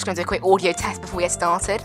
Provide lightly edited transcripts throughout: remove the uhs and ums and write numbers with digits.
Just going to do a quick audio test before we get started.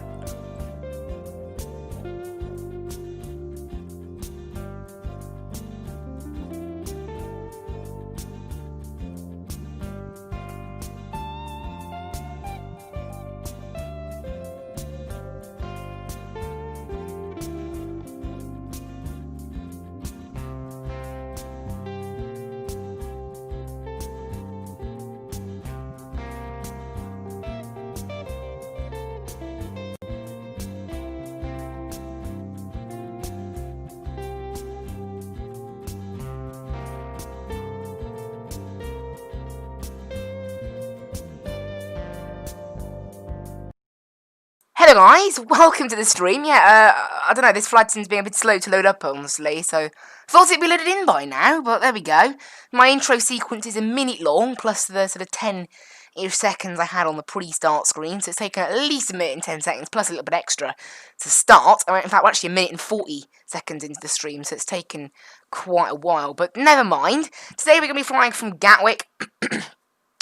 Hello guys, welcome to the stream. I don't know, this flight seems to be a bit slow to load up, honestly, so thought it'd be loaded in by now, but there we go. My intro sequence is a minute long, plus the sort of 10-ish seconds I had on the pre-start screen, so it's taken at least a minute and 10 seconds, plus a little bit extra to start. In fact, we're actually a minute and 40 seconds into the stream, so it's taken quite a while, but never mind. Today we're going to be flying from Gatwick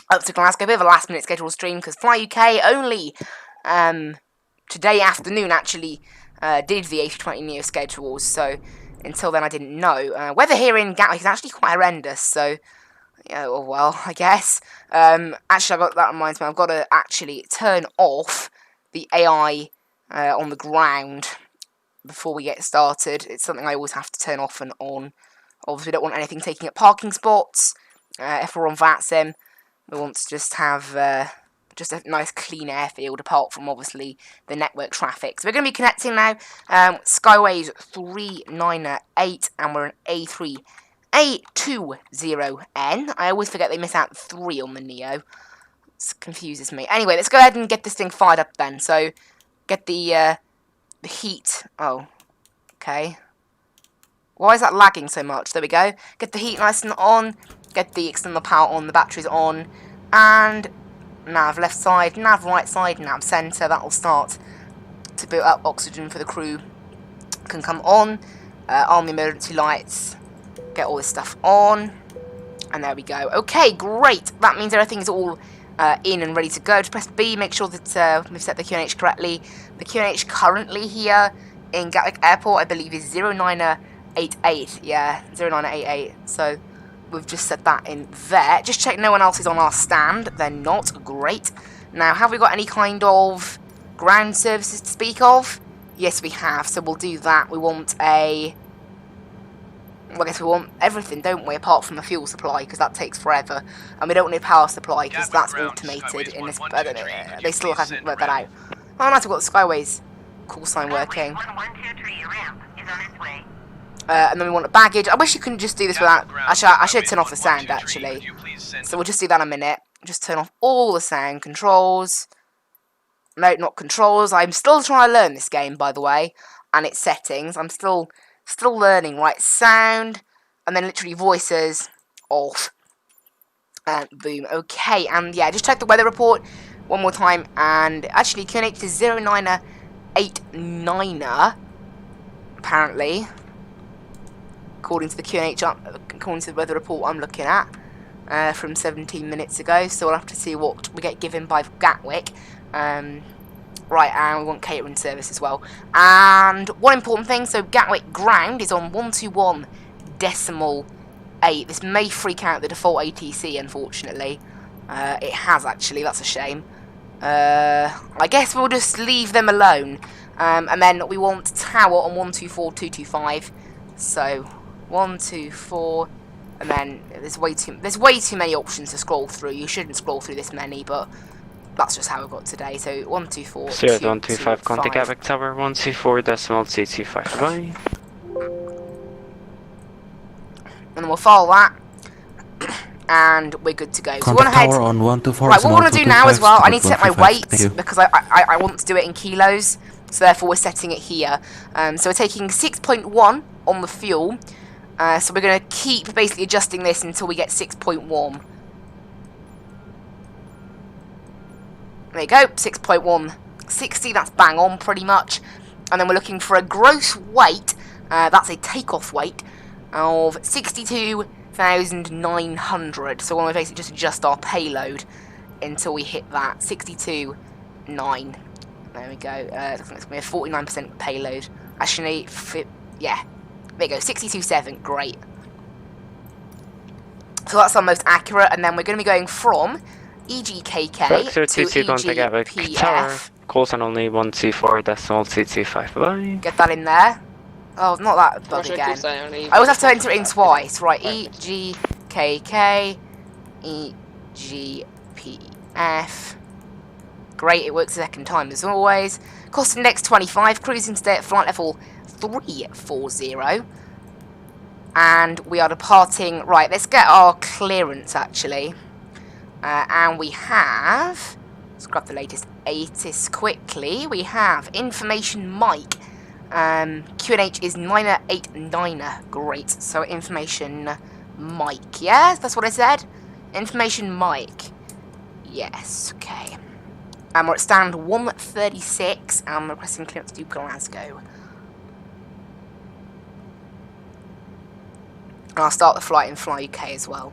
up to Glasgow, a bit of a last-minute scheduled stream, because Fly UK only, today afternoon actually did the A320Neo schedules, so until then I didn't know. Weather here in Gatwick is actually quite horrendous, so yeah, well, I guess. Actually, that reminds me, I've got to actually turn off the AI on the ground before we get started. It's something I always have to turn off and on. Obviously, we don't want anything taking up parking spots. If we're on Vatsim, we want to just have just a nice clean airfield apart from obviously the network traffic. So we're going to be connecting now. Skyways 398 and we're an A320N. I always forget they miss out 3 on the Neo. It confuses me. Anyway, let's go ahead and get this thing fired up then. So get the heat. Oh, okay. Why is that lagging so much? There we go. Get the heat nice and on. Get the external power on. The batteries on. And nav left side, nav right side, nav centre. That'll start to build up oxygen for the crew. Can come on. Arm the emergency lights. Get all this stuff on. And there we go. Okay, great. That means everything's all in and ready to go. Just press B. Make sure that we've set the QNH correctly. The QNH currently here in Gatwick Airport, I believe, is 0988. Yeah, 0988. So we've just set that in there. Just check no one else is on our stand. They're not. Great. Now, have we got any kind of ground services to speak of? Yes, we have. So we'll do that. We want a... Well, I guess we want everything, don't we? Apart from the fuel supply, because that takes forever. And we don't need a power supply, because that's automated in this... they still haven't worked that out. Oh, nice, we've got the Skyways call sign working. 1123, ramp is on its way. And then we want a baggage. I wish you couldn't just do this without... Actually, I should turn off the sound, actually. So we'll just do that in a minute. Just turn off all the sound controls. No, not controls. I'm still trying to learn this game, by the way. And its settings. I'm still learning. Right, sound. And then literally voices off. And boom. Okay, and yeah, just check the weather report one more time. And actually, QNH is 0989er. Apparently. According to the QNH, according to the weather report I'm looking at from 17 minutes ago, so we'll have to see what we get given by Gatwick. Right, and we want catering service as well. And one important thing, so Gatwick ground is on 121.8. This may freak out the default ATC, unfortunately. It has actually, that's a shame. I guess we'll just leave them alone. And then we want tower on 124.225. So 1, 2, 4, and then there's way too many options to scroll through. You shouldn't scroll through this many, but that's just how we got today. So 1, 2, 4, 0125, contact Gatwick Tower 124.225. Bye. And then we'll follow that, and we're good to go. So we're tower on 124. Right, what we're gonna do now as well, I need to set my weight because I want to do it in kilos. So therefore we're setting it here. So we're taking 6.1 on the fuel. So we're going to keep basically adjusting this until we get 6.1. There you go, 6.160, that's bang on pretty much. And then we're looking for a gross weight, that's a takeoff weight, of 62,900. So we're going to basically just adjust our payload until we hit that, 62,900. 9. There we go. It's going to be a 49% payload. Actually, yeah. There you go, 62.7. Great. So that's our most accurate, and then we're going to be going from EGKK to contact Gatwick Tower. EGPF. Calls on only 124.225. Bye. Get that in there. Oh, not that bug again. I always have to enter it in twice. Right, EGKK, EGPF. Great, it works the second time as always. Cost index 25, cruising today at flight level 340. And we are departing. Right, let's get our clearance actually. And we have. Let's grab the latest ATIS quickly. We have information Mike. QNH is 989er. Great. So information Mike. Yes, that's what I said. Information Mike. Yes. Okay. And we're at stand 136. And I'm requesting clearance to Glasgow. And I'll start the flight in Fly UK as well.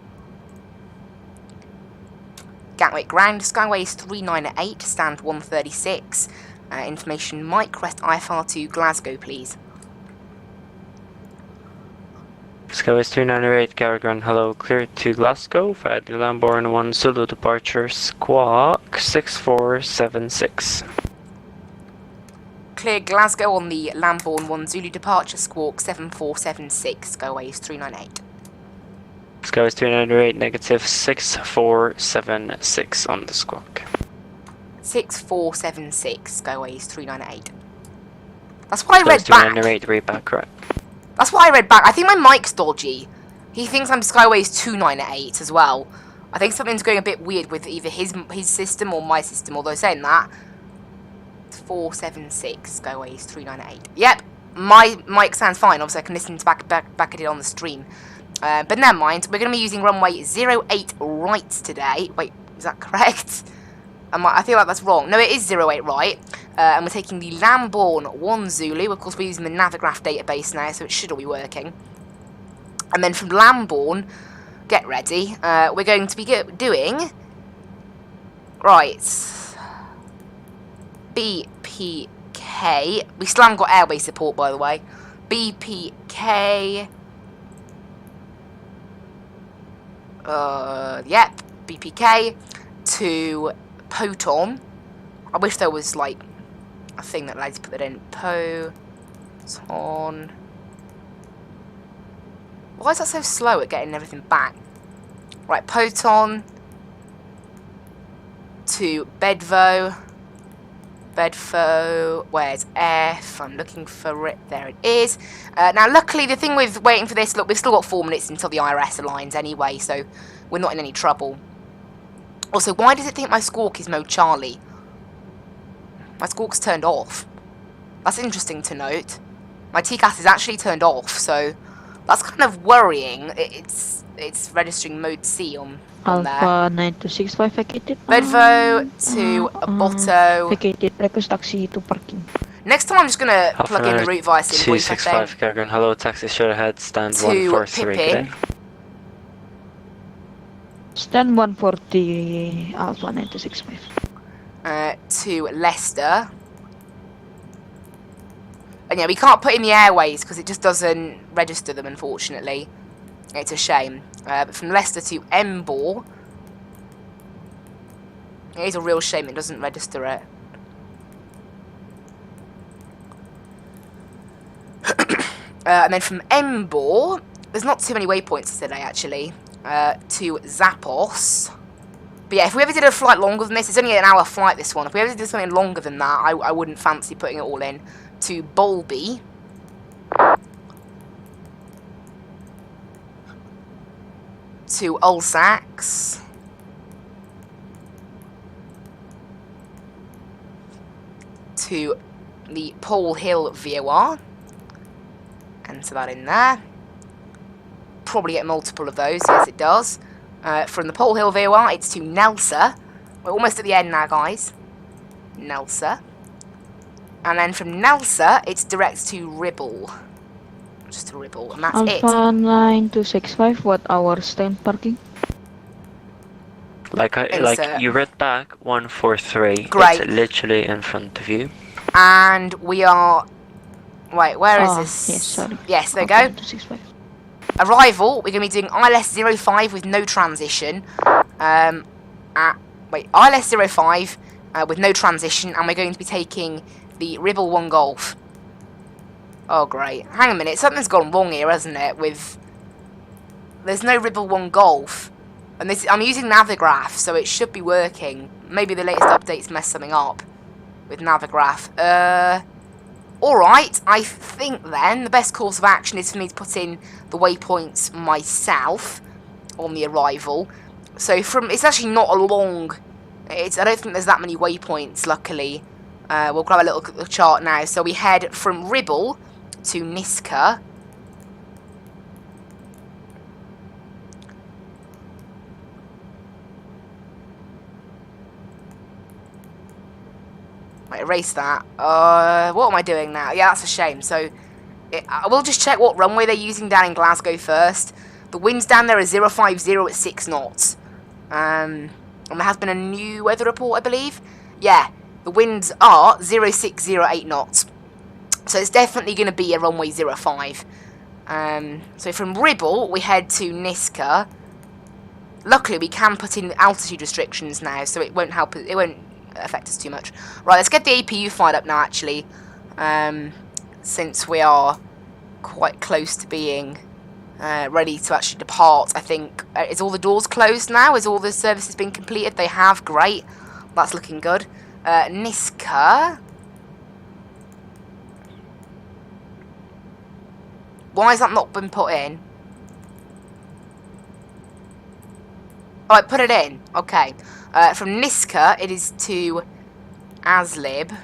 Gatwick ground, Skyway is 398, stand 136. Information Mike, request IFR to Glasgow, please. Skyway 398, Gatwick ground, hello, clear to Glasgow. Flight Lamborn 1 Zulu departure, squawk 6476. Clear Glasgow on the Lamborn 1 Zulu departure, squawk 7476, Skyway is 398. Skyway 398, negative 6476 on the squawk. 6476, Skyway is 398. That's what I read back. 398, read back, correct. That's what I read back. I think my mic's dodgy. He thinks I'm Skyway is 298 as well. I think something's going a bit weird with either his system or my system, although saying that. 476, Skyway is 398. Yep, my mic sounds fine. Obviously, I can listen to back at it on the stream. But never mind. We're going to be using runway 08 right today. Wait, is that correct? I feel like that's wrong. No, it is 08 right. And we're taking the Lamborn 1 Zulu. Of course, we're using the Navigraph database now, so it should all be working. And then from Lamborn, get ready. We're going to be doing... Right... BPK. We still haven't got airway support, by the way. BPK. Yep. BPK to Poton. I wish there was like a thing that allows you to put that in. Poton. Why is that so slow at getting everything back? Right, Poton to Bedvo. Bedfo, where's F? I'm looking for it. There it is. Now, luckily, the thing with waiting for this, look, we've still got 4 minutes until the IRS aligns anyway, so we're not in any trouble. Also, why does it think my squawk is mode Charlie? My squawk's turned off. That's interesting to note. My TCAS is actually turned off, so that's kind of worrying. It's registering mode C on there. Alpha 9265 vacated. Bedvo to Botto. Vacated. Request taxi to parking. Next time I'm just going to plug in the route via SIM. 265 Gagrin, hello, taxi straight ahead, stand to 143 Pippin. today. Stand 140 Alpha 9265. To Leicester. And yeah, we can't put in the airways because it just doesn't register them, unfortunately. It's a shame. But from Leicester to Embor. It is a real shame it doesn't register it. And then from Embor, there's not too many waypoints today, actually. To Zappos. But yeah, if we ever did a flight longer than this, it's only an hour flight, this one. If we ever did something longer than that, I wouldn't fancy putting it all in. To Bolby. To Ulsax. To the Pole Hill VOR. Enter that in there. Probably get multiple of those, yes it does. From the Pole Hill VOR, it's to Nelsa. We're almost at the end now, guys. Nelsa. And then from Nelsa, it's direct to Ribble. Just to Ribble, and that's Alpha it. 9265, what hour stand parking? Like Insert. you read back 143. Great. It's literally in front of you. And we are... Wait, where is Ah, this? yes, sorry. Yes, there we Alpha go. 965. Arrival, we're going to be doing ILS-05 with no transition. ILS-05 with no transition, and we're going to be taking the Ribble 1 Golf. Oh, great. Hang a minute, something's gone wrong here, hasn't it? There's no Ribble 1 Golf. And I'm using Navigraph, so it should be working. Maybe the latest updates messed something up with Navigraph. Alright, I think then the best course of action is for me to put in the waypoints myself on the arrival. So it's actually not a long, I don't think there's that many waypoints, luckily. We'll grab a little chart now. So we head from Ribble to Niska. Right, erase that. What am I doing now? Yeah, that's a shame. So, I will just check what runway they're using down in Glasgow first. The winds down there are 050 at 6 knots. And there has been a new weather report, I believe. Yeah, the winds are 0608 knots. So it's definitely going to be a runway 05. So from Ribble, we head to Niska. Luckily, we can put in altitude restrictions now, so it won't help. It won't affect us too much. Right, let's get the APU fired up now, actually. Since we are quite close to being ready to actually depart, I think. Is all the doors closed now? Is all the services been completed? They have. Great. That's looking good. Niska. Why has that not been put in? Alright, put it in. Okay. From Niska, it is to Aslib.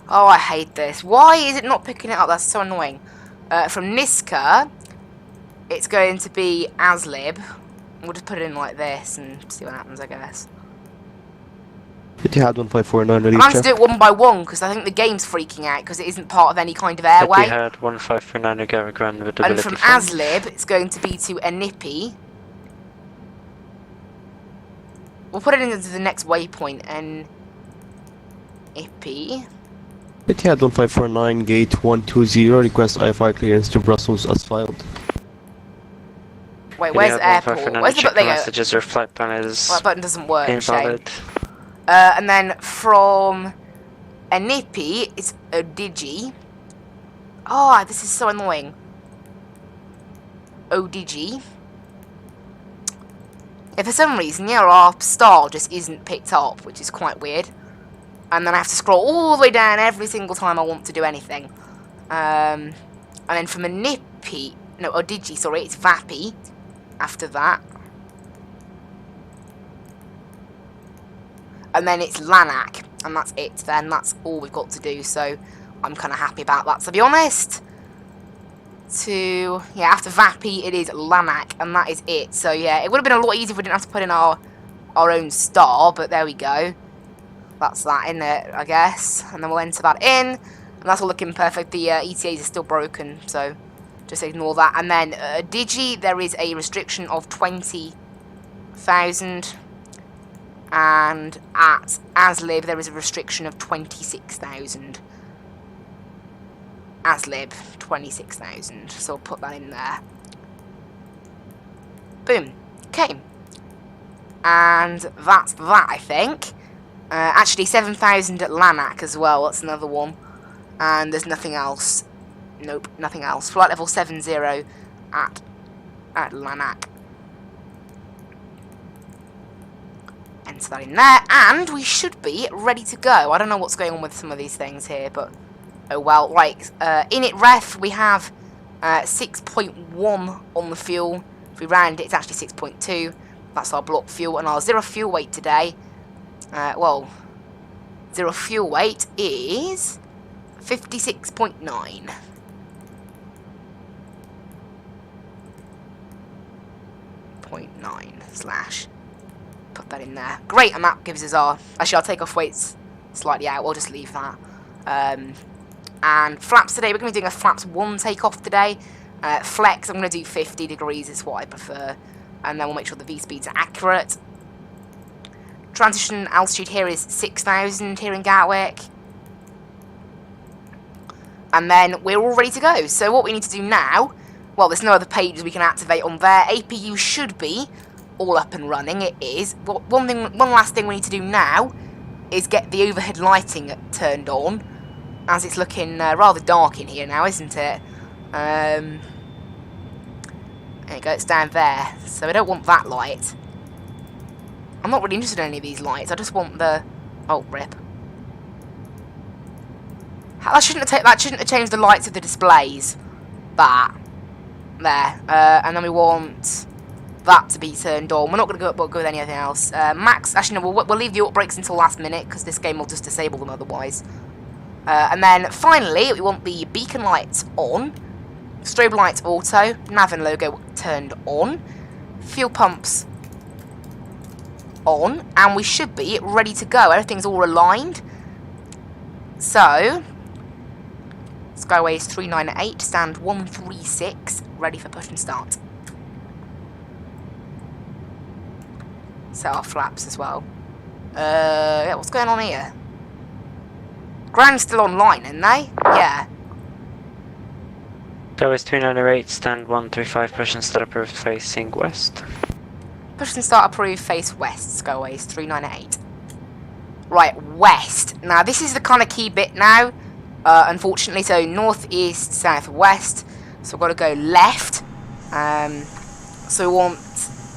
Oh, I hate this. Why is it not picking it up? That's so annoying. From Niska, it's going to be Aslib. We'll just put it in like this and see what happens, I guess. Etihad 1549 relief I have to check. do it one by one because I think the game's freaking out because it isn't part of any kind of airway. Etihad 1549 Gatwick ground with And ability from fund. Aslib, it's going to be to Enipi. We'll put it into the next waypoint. Enipi. Etihad 1549 gate 120 request IFI clearance to Brussels as filed. Wait, where's the airport? Where's the check button? messages or flight plan is Well, that button doesn't work. Shame. invalid. And then from Enipi, it's Odigi. Oh, this is so annoying. Odigi. If for some reason, yeah, our star just isn't picked up, which is quite weird. And then I have to scroll all the way down every single time I want to do anything. And then from Enipi, no, Odigi, sorry, it's Vapi. After that. And then it's Lanark, and that's it then. That's all we've got to do, so I'm kind of happy about that, to be honest. After Vapi, it is Lanark, and that is it. So, yeah, it would have been a lot easier if we didn't have to put in our own star, but there we go. That's that in it, I guess. And then we'll enter that in, and that's all looking perfect. The ETAs are still broken, so just ignore that. And then Digi, there is a restriction of 20,000. And at Aslib, there is a restriction of 26,000. Aslib, 26,000. So I'll put that in there. Boom. Okay. And that's that, I think. Actually, 7,000 at Lanark as well. That's another one. And there's nothing else. Nope, nothing else. Flight level 70 at Lanark. Enter that in there, and we should be ready to go. I don't know what's going on with some of these things here, but oh well. Right, init ref, we have 6.1 on the fuel. If we round it, it's actually 6.2. That's our block fuel, and our zero fuel weight today. Zero fuel weight is 56.9. 0.9 slash Put that in there. Great, and that gives us our... Actually, I'll take off weights slightly out. We'll just leave that. And flaps today, we're going to be doing a flaps 1 takeoff today. Flex, I'm going to do 50 degrees. It's what I prefer. And then we'll make sure the V-speeds are accurate. Transition altitude here is 6,000 here in Gatwick. And then we're all ready to go. So what we need to do now... Well, there's no other pages we can activate on there. APU should be all up and running. It is. One last thing we need to do now is get the overhead lighting turned on, as it's looking rather dark in here now, isn't it? There you go, it's down there. So I don't want that light. I'm not really interested in any of these lights. I just want the... Oh, rip. That shouldn't have changed the lights of the displays. That. There. And then we want that to be turned on. We're not going to go with anything else. Max... Actually, no, we'll leave the auto brakes until last minute, because this game will just disable them otherwise. And then, finally, we want the beacon lights on. Strobe lights auto. Nav and logo turned on. Fuel pumps on. And we should be ready to go. Everything's all aligned. So... Skyway is 398, stand 136, ready for push and start. Set our flaps as well. Yeah, what's going on here? Ground's still online, isn't they? Yeah. Skyway 398, stand 135, push and start approved facing west. Push and start approved, face west. Skyway is 398. Right, west. Now, this is the kind of key bit now. Unfortunately, so north, east, south, west. So we've got to go left. So we want...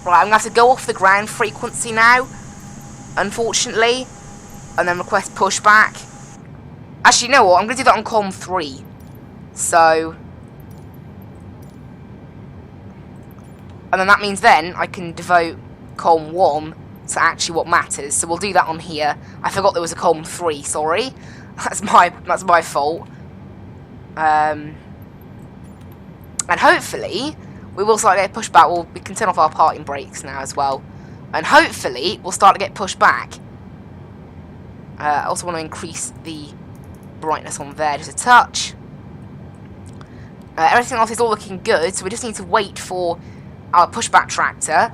Right, I'm going to have to go off the ground frequency now, unfortunately. And then request pushback. Actually, you know what? I'm going to do that on COM 3. So... And then that means then I can devote COM 1 to actually what matters. So we'll do that on here. I forgot there was a COM 3, sorry. That's my fault. And hopefully we will start to get pushed back. We can turn off our parking brakes now as well. And hopefully we'll start to get pushed back. I also want to increase the brightness on there just a touch. Everything else is all looking good, so we just need to wait for our pushback tractor,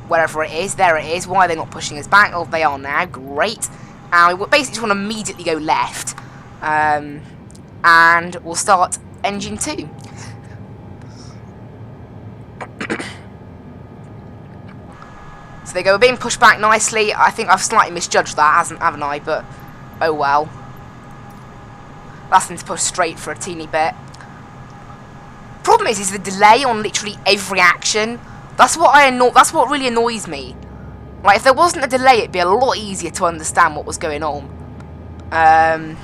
wherever it is. There it is. Why are they not pushing us back? Oh, they are now. Great. And we basically just want to immediately go left. And we'll start engine 2. So there you go, we're being pushed back nicely. I think I've slightly misjudged that, haven't I? But, oh well. That's them to push straight for a teeny bit. Problem is the delay on literally every action. That's what really annoys me. Like, if there wasn't a delay, it'd be a lot easier to understand what was going on. Right,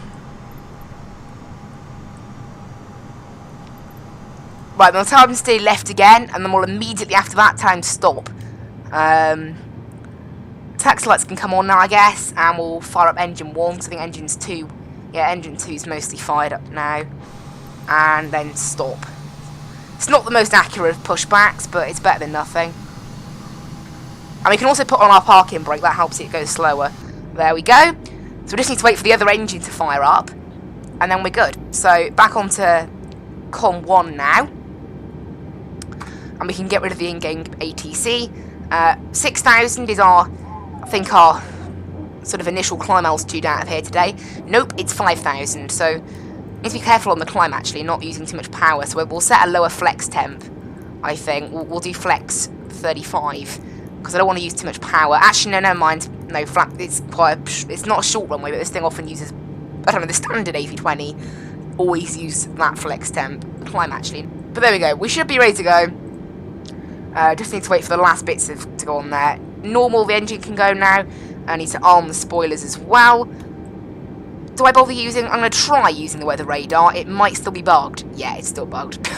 then we'll tell them to stay left again, and then we'll immediately after that tell them to stop. Taxi lights can come on now, I guess, and we'll fire up engine 1, so I think engine's 2. Yeah, engine 2 is mostly fired up now. And then stop. It's not the most accurate of pushbacks, but it's better than nothing. And we can also put on our parking brake, that helps it go slower. There we go. So we just need to wait for the other engine to fire up, and then we're good. So back onto COM 1 now. And we can get rid of the in-game ATC. 6,000 is our sort of initial climb altitude out of here today. Nope, it's 5,000, so need to be careful on the climb actually, not using too much power. So we'll set a lower flex temp, I think. We'll do flex 35. Because I don't want to use too much power. Actually, no, never mind. No, it's not a short runway, but this thing often uses, I don't know, the standard A320 always use that flex temp. Climb, actually. But there we go. We should be ready to go. Just need to wait for the last bits to go on there. Normal, the engine can go now. I need to arm the spoilers as well. Do I bother using... I'm going to try using the weather radar. It might still be bugged. Yeah, it's still bugged.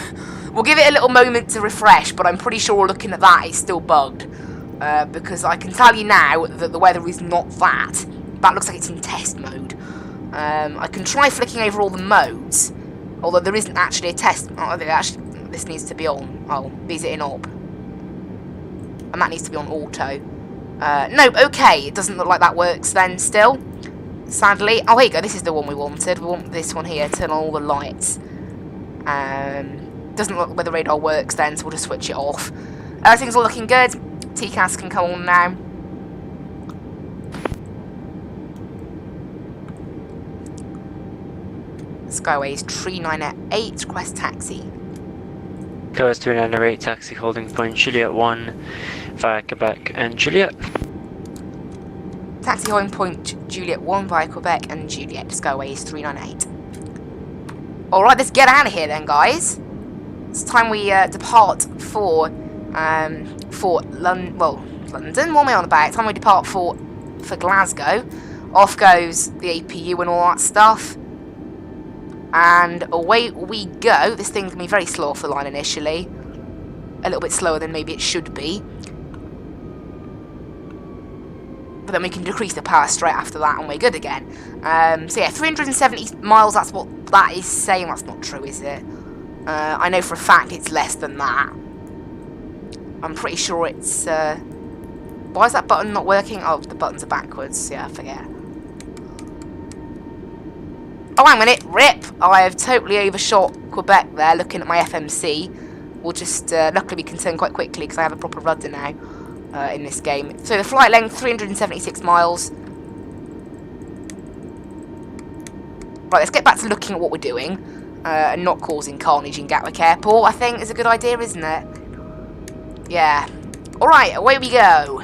We'll give it a little moment to refresh, but I'm pretty sure looking at that, it's still bugged. Because I can tell you now that the weather is not that. That looks like it's in test mode. I can try flicking over all the modes, although there isn't actually a test. Oh, this needs to be on. Oh, is it in op? And that needs to be on auto. No, okay, it doesn't look like that works then still. Sadly. Oh, here you go, this is the one we wanted. We want this one here, turn on all the lights. Doesn't look like the radar works then, so we'll just switch it off. Everything's all looking good. TCAS can come on now. Skyways 398, request taxi. Skyways 398, taxi holding point Juliet 1 via Quebec and Juliet. Taxi holding point Juliet 1 via Quebec and Juliet. Skyways 398. Alright, let's get out of here then, guys. It's time we depart for London. What am I on about? It's time we depart for Glasgow. Off goes the APU and all that stuff. And away we go. This thing's going to be very slow off the line initially. A little bit slower than maybe it should be. But then we can decrease the power straight after that and we're good again. So yeah, 370 miles, that's what that is saying. That's not true, is it? I know for a fact it's less than that. I'm pretty sure it's... why is that button not working? Oh, the buttons are backwards. Yeah, I forget. Oh, hang on a minute. RIP! I have totally overshot Quebec there, looking at my FMC. We'll just... luckily we can turn quite quickly because I have a proper rudder now in this game. So the flight length, 376 miles. Right, let's get back to looking at what we're doing. And not causing carnage in Gatwick Airport, I think, is a good idea, isn't it? Yeah. Alright, away we go.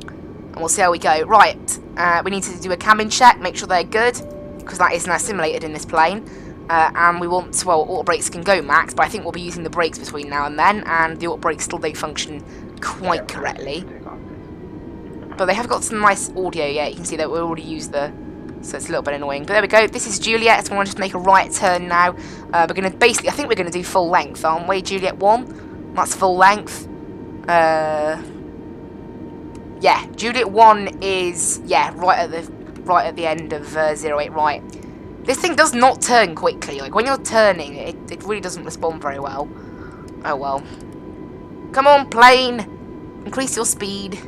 And we'll see how we go. Right, we need to do a cabin check, make sure they're good, because that is now simulated in this plane. And we want, well, auto brakes can go max, but I think we'll be using the brakes between now and then, and the auto brakes still don't function quite correctly. But they have got some nice audio, yeah, you can see that we already used the... So it's a little bit annoying. But there we go. This is Juliet. So we want to just make a right turn now. We're going to basically... I think we're going to do full length, aren't we? Juliet 1. That's full length. Yeah. Juliet 1 is... Yeah, right at the end of 08 right. This thing does not turn quickly. Like, when you're turning, it really doesn't respond very well. Oh, well. Come on, plane. Increase your speed.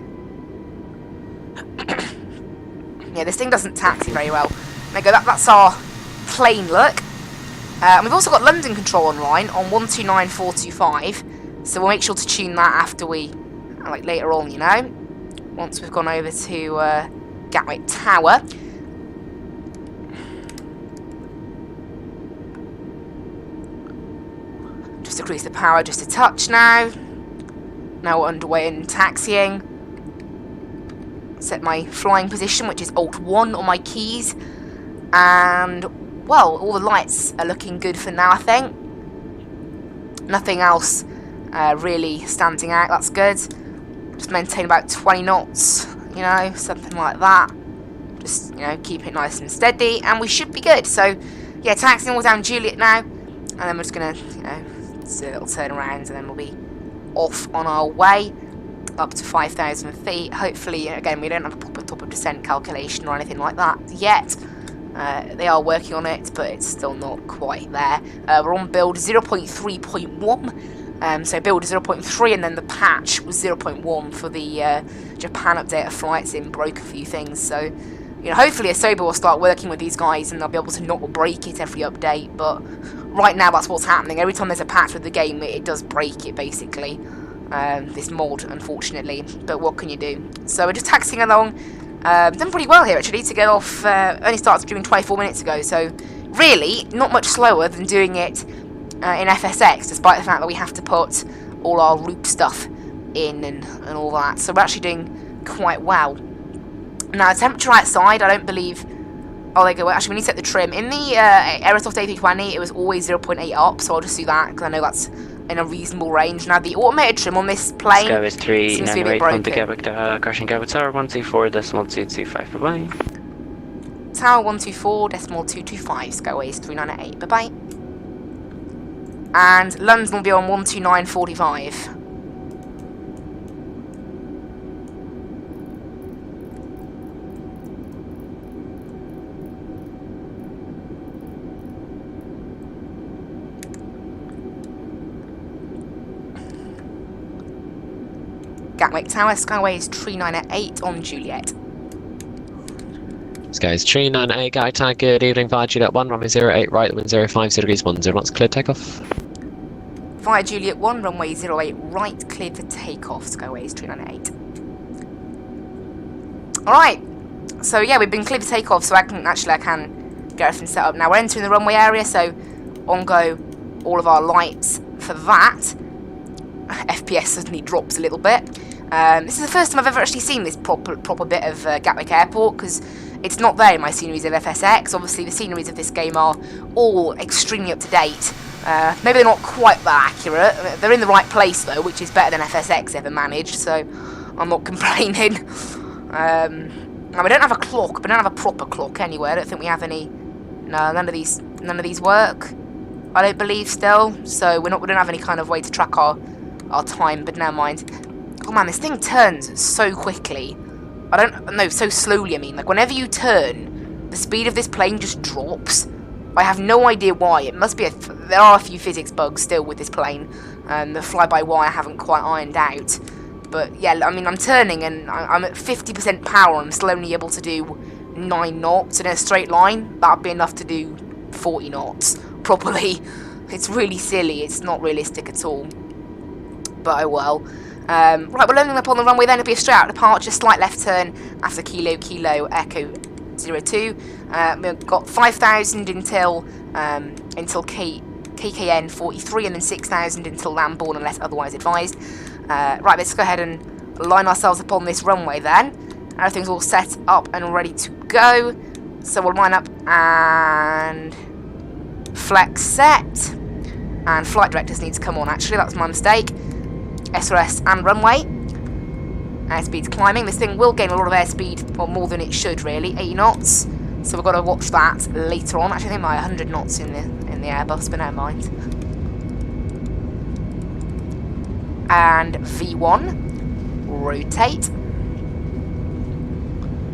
Yeah, this thing doesn't taxi very well. There you go, that's our plane look. And we've also got London control online on 129425. So we'll make sure to tune that after we, like later on, you know. Once we've gone over to Gatwick Tower. Just decrease the power just a touch now. Now we're underway in taxiing. Set my flying position, which is Alt 1 on my keys. And, well, all the lights are looking good for now, I think. Nothing else really standing out, that's good. Just maintain about 20 knots, you know, something like that. Just, you know, keep it nice and steady, and we should be good. So, yeah, taxiing all down Juliet now. And then we're just going to, you know, do a little turn around, and then we'll be off on our way. Up to 5,000 feet. Hopefully, again, we don't have a proper top of descent calculation or anything like that yet. They are working on it, but it's still not quite there. We're on build 0.3.1. So build 0.3, and then the patch was 0.1 for the Japan update of flights. It broke a few things. So, you know, hopefully Asoba will start working with these guys and they'll be able to not break it every update. But right now, that's what's happening. Every time there's a patch with the game, it does break it, basically. This mod, unfortunately, but what can you do? So we're just taxiing along. Done pretty well here, actually, to get off. Only started doing 24 minutes ago, so really not much slower than doing it in FSX, despite the fact that we have to put all our route stuff in and all that. So we're actually doing quite well. Now, the temperature outside, I don't believe... Oh, there you go. Actually, we need to set the trim. In the Aerosoft A320, it was always 0.8 up, so I'll just do that, because I know that's in a reasonable range. Now, the automated trim on this plane Skyways seems to be a bit 398 from the broken. Gatwick, crashing Gatwick Tower 124.225. Bye-bye. Tower 124.225, Skyways 398. Bye-bye. And London will be on 129.45. Gatwick Tower, Skyway is 398 on Juliet. Sky is 398, Gatwick Tower, good evening, via Juliet 1, runway 08, right, wind 050 degrees 10 knots, clear takeoff. Via Juliet 1, runway 08, right, cleared for takeoff, Skyway is 398. Alright, so yeah, we've been cleared for takeoff, so I can get everything set up. Now we're entering the runway area, so on go all of our lights for that. FPS suddenly drops a little bit. This is the first time I've ever actually seen this proper bit of Gatwick Airport, because it's not there in my sceneries of FSX. Obviously the sceneries of this game are all extremely up to date. Maybe they're not quite that accurate. They're in the right place though, which is better than FSX ever managed, so I'm not complaining. Now we don't have a clock, but we don't have a proper clock anywhere. I don't think we have any. No, none of these work, I don't believe still. So we don't have any kind of way to track our time, but never mind. Oh man, this thing turns so quickly. So slowly, I mean. Like, whenever you turn, the speed of this plane just drops. I have no idea why. It must be there are a few physics bugs still with this plane. The fly-by-wire I haven't quite ironed out. But yeah, I mean, I'm turning and I'm at 50% power. I'm still only able to do 9 knots in a straight line. That'd be enough to do 40 knots properly. It's really silly. It's not realistic at all. But oh well. Right, we're landing up on the runway then. It'll be a straight out departure, slight left turn after Kilo Echo 02. We've got 5,000 until KKN 43, and then 6,000 until Lambourne unless otherwise advised. Right, let's go ahead and line ourselves up on this runway then. Everything's all set up and ready to go. So we'll line up and flex set. And flight directors need to come on, actually, that was my mistake. SRS and runway. Airspeed's climbing. This thing will gain a lot of airspeed, well, more than it should really, 80 knots. So we've got to watch that later on. Actually, I think my 100 knots in the Airbus, but never mind. And V1, rotate.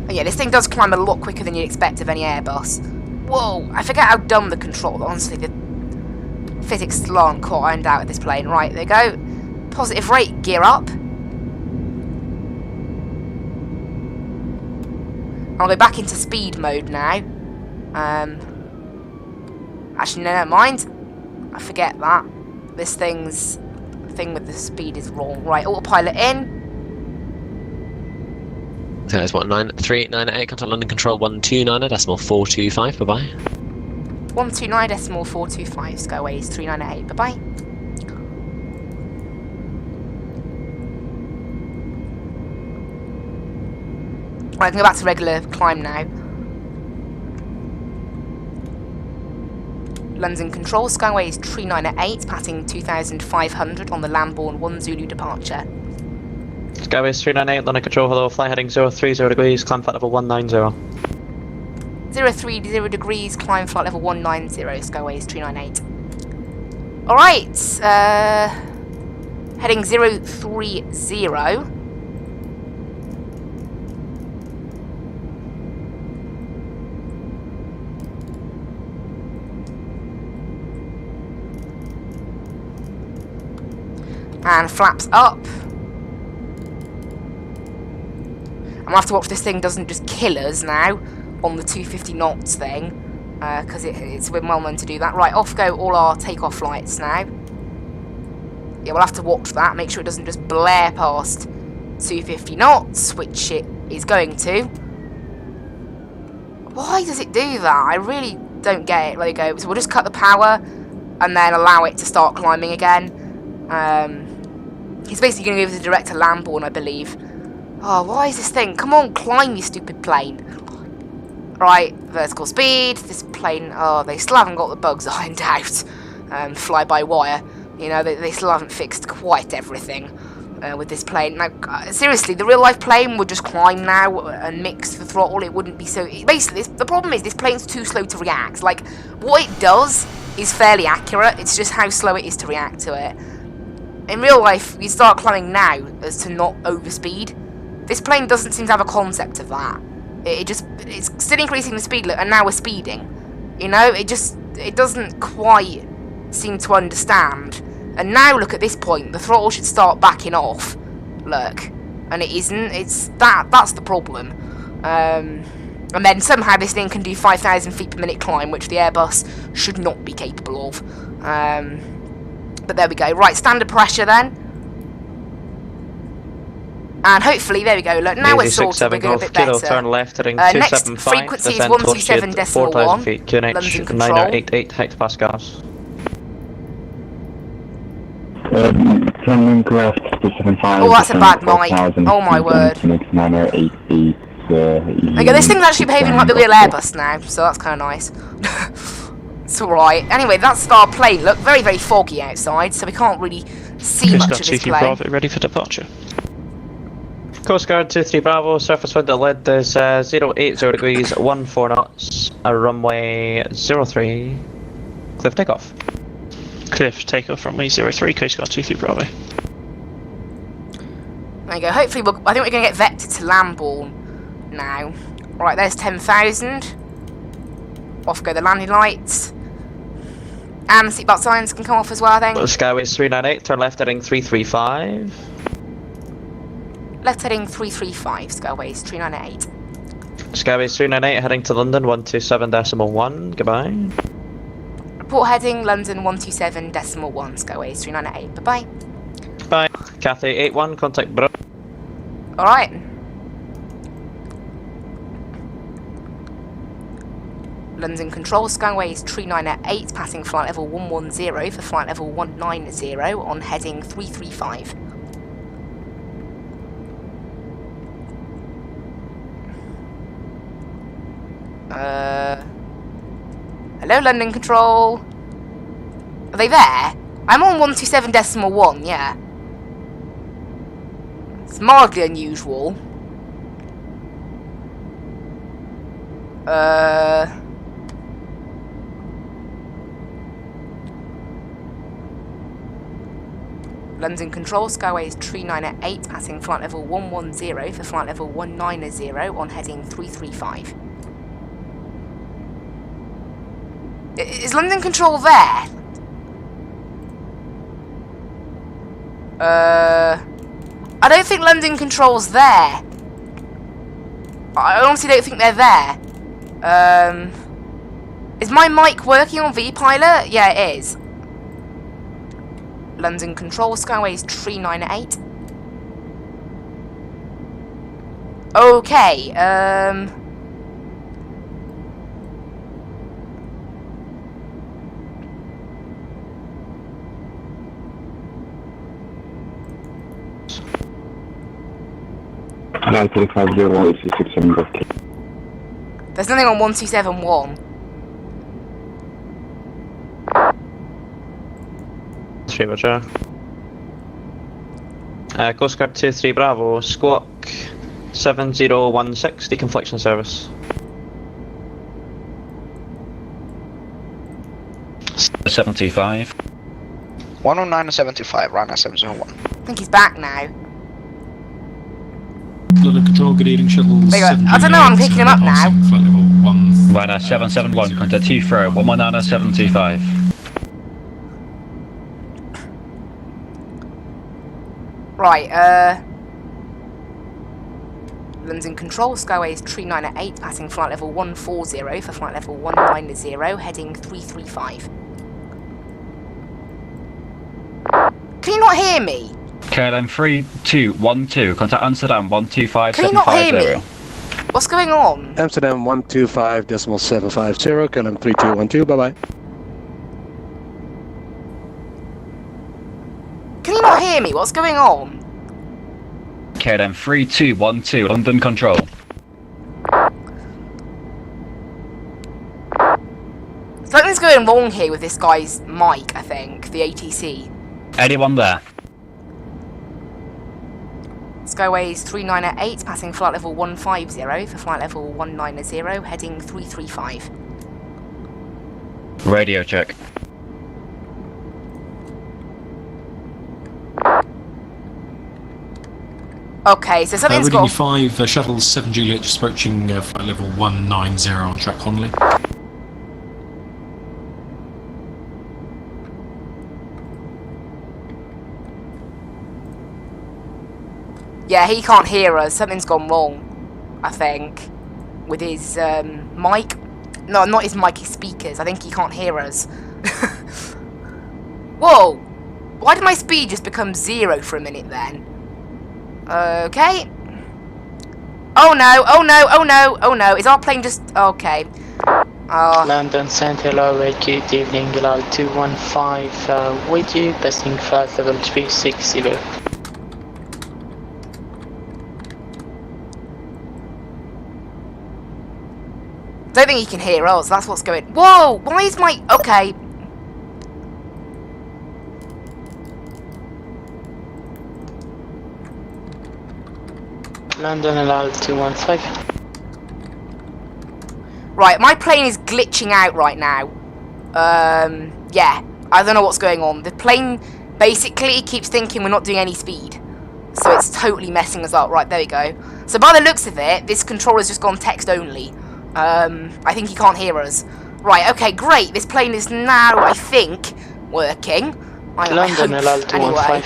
Oh yeah, this thing does climb a lot quicker than you'd expect of any Airbus. Whoa, I forget how dumb the control, honestly, the physics still aren't quite ironed out with this plane. Right, there you go. Positive rate, gear up. I'll go back into speed mode now. Actually, no, never mind. I forget that. This thing with the speed is wrong. Right, autopilot in. So that's what, 398, contact London Control 129, decimal 425, bye-bye. 129 decimal 425, Skyway is 398, bye-bye. Right, I can go back to regular climb now. London Control, Skyway is 398, passing 2,500 on the Lambourne 1 Zulu departure. Skyway is 398, London Control, hello, fly heading 030 degrees, climb flight level 190. 030 degrees, climb flight level 190, Skyway is 398. Alright, heading 030. And flaps up. I'm gonna have to watch this thing doesn't just kill us now on the 250 knots thing, because it's been well known to do that. Right, off go all our takeoff lights now. Yeah, we'll have to watch that, make sure it doesn't just blare past 250 knots, which it is going to. Why does it do that? I really don't get it. There you go. So we'll just cut the power and then allow it to start climbing again. He's basically going to give us a direct to Lambourne, I believe. Oh, why is this thing? Come on, climb, you stupid plane. Right, vertical speed. This plane, oh, they still haven't got the bugs ironed out. Fly-by-wire. You know, they still haven't fixed quite everything with this plane. Now, seriously, the real-life plane would just climb now and mix the throttle. It wouldn't be so... Basically, the problem is this plane's too slow to react. Like, what it does is fairly accurate. It's just how slow it is to react to it. In real life, you start climbing now as to not overspeed. This plane doesn't seem to have a concept of that. It's still increasing the speed, and now we're speeding. You know, it doesn't quite seem to understand. And now look at this point, the throttle should start backing off. Look, and it isn't. That's the problem. And then somehow this thing can do 5,000 feet per minute climb, which the Airbus should not be capable of. But there we go. Right, standard pressure then. And hopefully, there we go. Look, now we're sorted. We're going a bit better. Turn left heading Next 275. frequency is descend to 127.1. 4,000 feet. QNH London control. 988 hectopascals. Turning left to 75. Oh, that's a bad mic. Oh my word. 908 feet. Okay, this thing's actually behaving like the real Airbus now, so that's kind of nice. It's alright. Anyway, that's our plane. Look, very, very foggy outside, so we can't really see much of this plane. Bravo, ready for departure. Coast Guard 23 Bravo, surface wind at lead is 080 degrees, 14 knots, a runway 03, cliff takeoff. Cliff takeoff runway 03, Coast Guard 23 Bravo. There you go. Hopefully, I think we're going to get vectored to Lambourne now. Right, there's 10,000. Off go the landing lights. And the seatbelt signs can come off as well, I think. Skyways 398, turn left heading 335. Left heading 335, Skyways 398. Skyways 398 heading to London 127.1, goodbye. Report heading London 127.1, Skyways 398, bye-bye. Bye. Cathay 81, contact bro. Alright. London Control, Skyways 398, passing flight level 110 for flight level 190 on heading 335. Hello, London Control. Are they there? I'm on 127.1, yeah. It's mildly unusual. London Control, Skyways 398, passing flight level 110 for flight level 190 on heading 335. Is London Control there? I don't think London Control's there. I honestly don't think they're there. Is my mic working on V-Pilot? Yeah, it is. London Control, Skyways 398. Okay, there's nothing on 1271. 3 Roger. Coast Guard 23 Bravo, squawk 7016, deconfliction service. 725. 109 and 75, Rhino 701. I think he's back now. London Control, good evening, shuttle. I don't know, I'm picking him up now. Rhino 771, contact Heathrow, 1190725. Right, London Control, Skyways 398, passing flight level 140 for flight level 190, heading 335. Can you not hear me? KLM 3212, contact Amsterdam 125. Can you not hear me? What's going on? Amsterdam 125.750, KLM 3212, bye-bye. Can you not hear me? What's going on? KLM 3212, London Control. Something's going wrong here with this guy's mic, I think, the ATC. Anyone there? Skyways 398, passing flight level 150 for flight level 190, heading 335. Radio check. Okay, so something's got... 5, shuttle 7 Juliet just approaching flight level 190 on track Honley. Yeah, he can't hear us. Something's gone wrong, I think, with his mic. No, not his mic, his speakers. I think he can't hear us. Whoa! Why did my speed just become 0 for a minute then? Okay. Oh no, oh no, oh no, oh no. Is our plane just... Okay. London Central Airway, good evening, Gilal 215 with you, passing flight level 360. Don't think he can hear us, that's what's going... Whoa! Why is my... Okay. London Gilal 215. Right, my plane is glitching out right now. Yeah. I don't know what's going on. The plane basically keeps thinking we're not doing any speed. So it's totally messing us up. Right, there we go. So by the looks of it, this controller's just gone text only. I think he can't hear us. Right, okay, great. This plane is now, I think, working. London Gilal 215.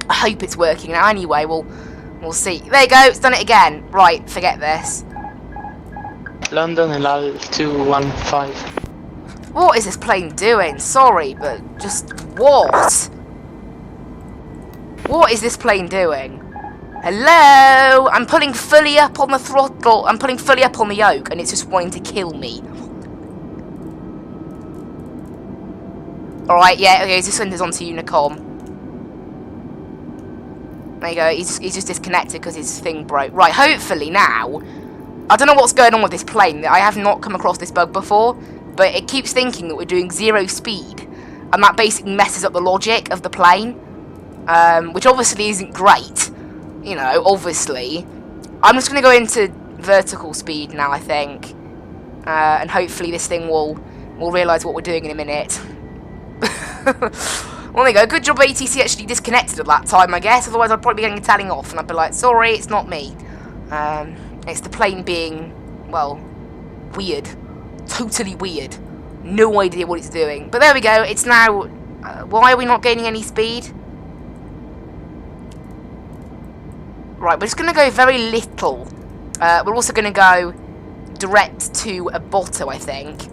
I hope it's working now. Anyway, we'll see. There you go. It's done it again. Right, forget this. London Gilal 215. What is this plane doing? Sorry, but just what? What is this plane doing? Hello? I'm pulling fully up on the throttle. I'm pulling fully up on the yoke, and it's just wanting to kill me. Alright, yeah, okay, he's just sent us onto Unicom. There you go, he's just disconnected because his thing broke. Right, hopefully now... I don't know what's going on with this plane. I have not come across this bug before, but it keeps thinking that we're doing 0 speed, and that basically messes up the logic of the plane, which obviously isn't great. You know, obviously. I'm just going to go into vertical speed now, I think, and hopefully this thing will realise what we're doing in a minute. Well, there you go. Good job ATC actually disconnected at that time, I guess. Otherwise, I'd probably be getting a telling off, and I'd be like, sorry, it's not me. It's the plane being, well, weird. Totally weird. No idea what it's doing. But there we go. It's now... why are we not gaining any speed? Right, we're just going to go very little. We're also going to go direct to a bottom, I think.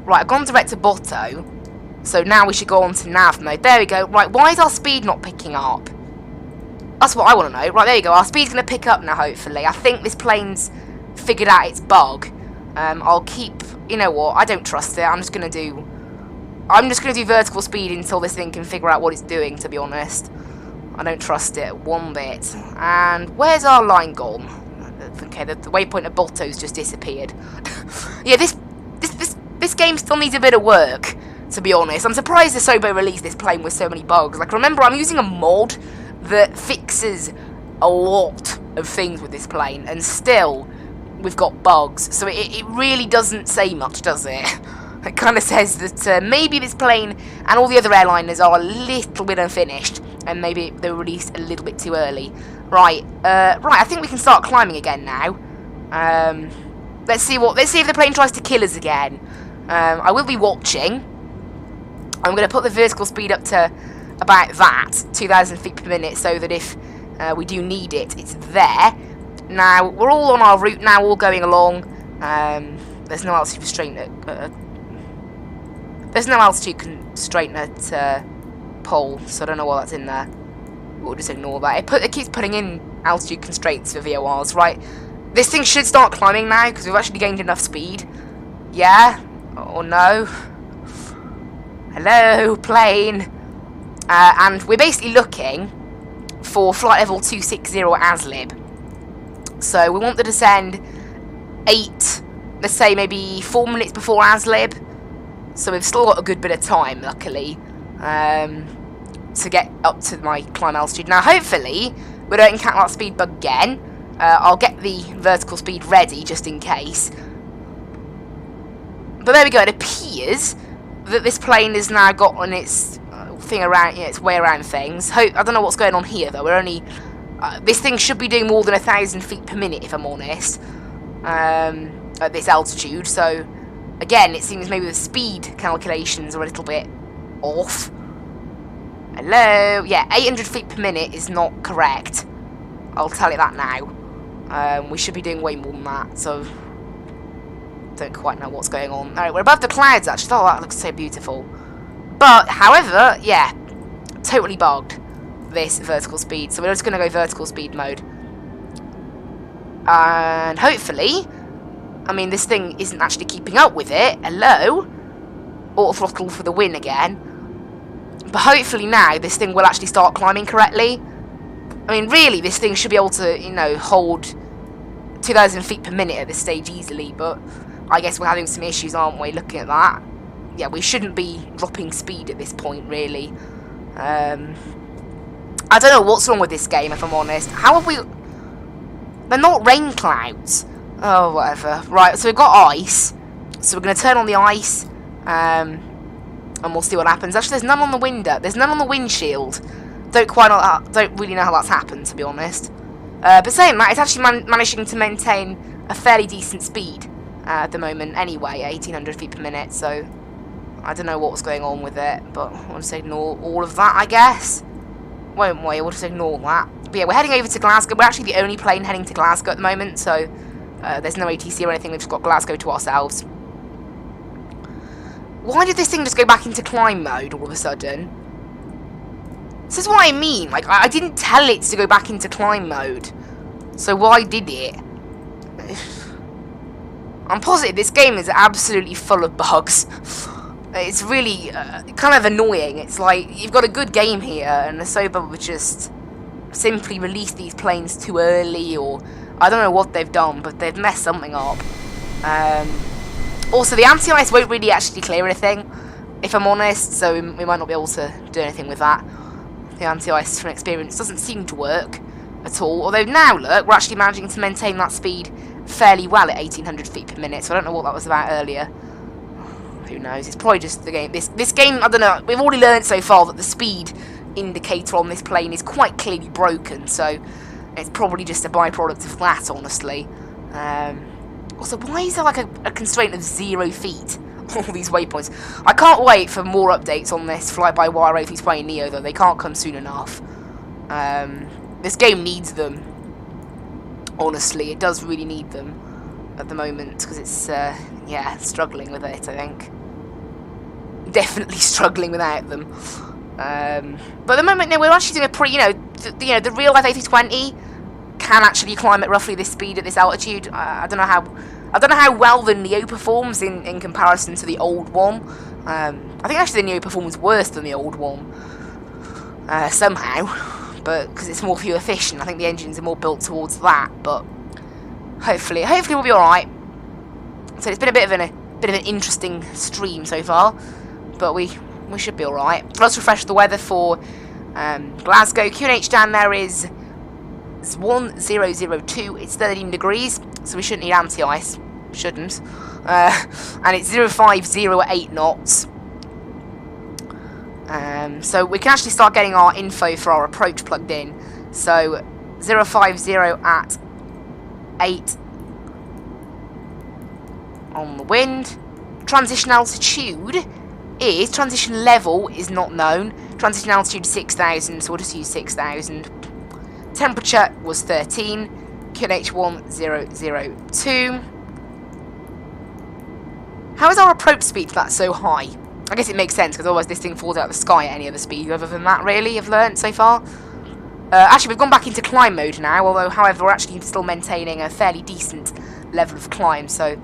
Right, I've gone direct to Botto, so now we should go on to nav mode. There we go. Right, why is our speed not picking up? That's what I want to know. Right, there you go. Our speed's going to pick up now, hopefully. I think this plane's figured out its bug. I'll keep... You know what? I don't trust it. I'm just going to do vertical speed until this thing can figure out what it's doing, to be honest. I don't trust it one bit. And where's our line gone? Okay, the waypoint of Botto's just disappeared. Yeah, this game still needs a bit of work, to be honest. I'm surprised Asobo released this plane with so many bugs. Like, remember, I'm using a mod that fixes a lot of things with this plane, and still, we've got bugs. So it really doesn't say much, does it? It kind of says that maybe this plane and all the other airliners are a little bit unfinished, and maybe they were released a little bit too early. Right, I think we can start climbing again now. Let's see if the plane tries to kill us again. I will be watching. I'm going to put the vertical speed up to about that, 2,000 feet per minute, so that if we do need it, it's there. Now, we're all on our route now, all going along. There's no altitude constraint at pole, so I don't know why that's in there. We'll just ignore that. It keeps putting in altitude constraints for VORs, right? This thing should start climbing now, because we've actually gained enough speed. Yeah? Or no? Hello, plane. And we're basically looking for flight level 260 ASLib. So we want to descend 8, let's say maybe 4 minutes before ASLib. So we've still got a good bit of time, luckily, to get up to my climb altitude. Now, hopefully, we don't encounter that speed bug again. I'll get the vertical speed ready, just in case. But there we go, it appears that this plane has now got on its thing around, its way around things. I don't know what's going on here, though. This thing should be doing more than 1,000 feet per minute, if I'm honest, at this altitude. So, again, it seems maybe the speed calculations are a little bit off. Hello? Yeah, 800 feet per minute is not correct. I'll tell you that now. We should be doing way more than that, so don't quite know what's going on. Alright, we're above the clouds, actually. Oh, that looks so beautiful. But, however, yeah, totally bugged, this vertical speed. So we're just going to go vertical speed mode. And hopefully, I mean, this thing isn't actually keeping up with it. Hello? Auto throttle for the win again. But hopefully now, this thing will actually start climbing correctly. I mean, really, this thing should be able to, you know, hold 2,000 feet per minute at this stage easily. But I guess we're having some issues, aren't we, looking at that? Yeah, we shouldn't be dropping speed at this point, really. I don't know what's wrong with this game, if I'm honest. How have we... They're not rain clouds. Oh, whatever. Right, so we've got ice. So we're going to turn on the ice. And we'll see what happens. Actually, there's none on the window. There's none on the windshield. Don't really know how that's happened, to be honest. But saying that, it's actually managing to maintain a fairly decent speed at the moment anyway, 1,800 feet per minute. So I don't know what was going on with it, but we'll just ignore all of that, I guess. Won't we? We'll just ignore that. But yeah, we're heading over to Glasgow. We're actually the only plane heading to Glasgow at the moment, so there's no ATC or anything. We've just got Glasgow to ourselves. Why did this thing just go back into climb mode all of a sudden? This is what I mean. Like, I didn't tell it to go back into climb mode. So why did it? I'm positive this game is absolutely full of bugs. It's really kind of annoying. It's like, you've got a good game here, and Asoba would just simply release these planes too early, or I don't know what they've done, but they've messed something up. Also, the anti-ice won't really actually clear anything, if I'm honest, so we might not be able to do anything with that. The anti-ice, from experience, doesn't seem to work at all. Although now, look, we're actually managing to maintain that speed fairly well at 1,800 feet per minute, so I don't know what that was about earlier. Who knows? It's probably just the game. This game, I don't know, we've already learned so far that the speed indicator on this plane is quite clearly broken, so it's probably just a byproduct of that, honestly. Also, why is there like a constraint of 0 feet? All these waypoints. I can't wait for more updates on this fly-by-wire A320Neo, though. They can't come soon enough. This game needs them. Honestly, it does really need them at the moment, because it's, yeah, struggling with it, I think. Definitely struggling without them. But at the moment, no, we're actually doing a pretty, the real life A320 can actually climb at roughly this speed at this altitude. I don't know how well the Neo performs in comparison to the old one. I think actually the Neo performs worse than the old one somehow, but because it's more fuel efficient. I think the engines are more built towards that. But hopefully we'll be all right. So it's been a bit of an interesting stream so far, but we should be all right. Let's refresh the weather for Glasgow. QNH down there is 1002. It's 13 degrees, so we shouldn't need anti-ice. Shouldn't. And it's 050 at 8 knots. So we can actually start getting our info for our approach plugged in. So 050 at 8 on the wind. Transition altitude is, transition level is not known. Transition altitude 6,000, so we'll just use 6,000. Temperature was 13. QNH 1002. How is our approach speed for that so high? I guess it makes sense, because otherwise this thing falls out of the sky at any other speed other than that, really, I've learnt so far. Actually, we've gone back into climb mode now, although, however, we're actually still maintaining a fairly decent level of climb, so